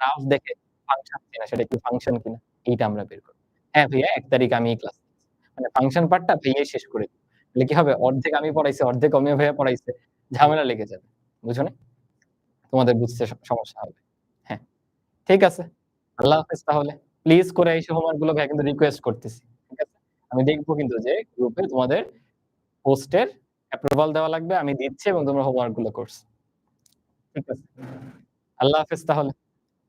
গ্রাফ দেখে ফাংশন কিনা সেটা কি ফাংশন কিনা এইটা আমরা বের করব। হ্যাঁ, ভাইয়া ১ তারিখ আমিই ক্লাস নিচ্ছি। মানে ফাংশন পার্টটা ভাইয়াই শেষ করে দিবে। তাহলে কি হবে? অর্ধেক আমি পড়াইছি, অর্ধেক অমিয় ভাইয়া পড়াইছে। ঝামেলা লেগে যাবে। বুঝোনি? তোমাদের বুঝতে সমস্যা হবে। হ্যাঁ, ঠিক আছে। আল্লাহ হাফেজ তাহলে। প্লিজ করে এসো হোমওয়ার্ক গুলো ভাইয়া কিন্তু রিকোয়েস্ট করতেছি। ঠিক আছে? আমি দেখব কিন্তু যে গ্রুপে তোমাদের পোস্টের অ্যাপ্রুভাল দেওয়া লাগবে। আমি দিচ্ছি এবং তোমরা হোমওয়ার্ক গুলো করছো। ঠিক আছে? আল্লাহ হাফেজ তাহলে।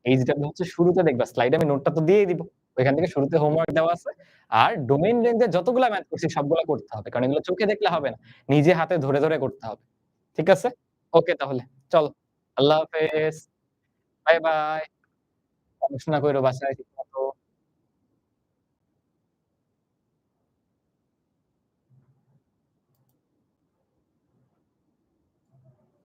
এইচডব্লিউ হচ্ছে শুরুতে দেখবা স্লাইডে আমি নোটটা তো দিয়েই দিব। ওইখান থেকে শুরুতে হোমওয়ার্ক দেওয়া আছে। আর ডোমেইন রেঞ্জ এ যতগুলা ম্যাথ করছি সবগুলা করতে হবে। কারণ এগুলো চোখে দেখলে হবে না। নিজে হাতে ধরে, ধরে করতে হবে। ঠিক আছে? ওকে তাহলে। চলো। আল্লাহ হাফেজ। Bye, bye. পড়াশোনা কইরো বাসায়।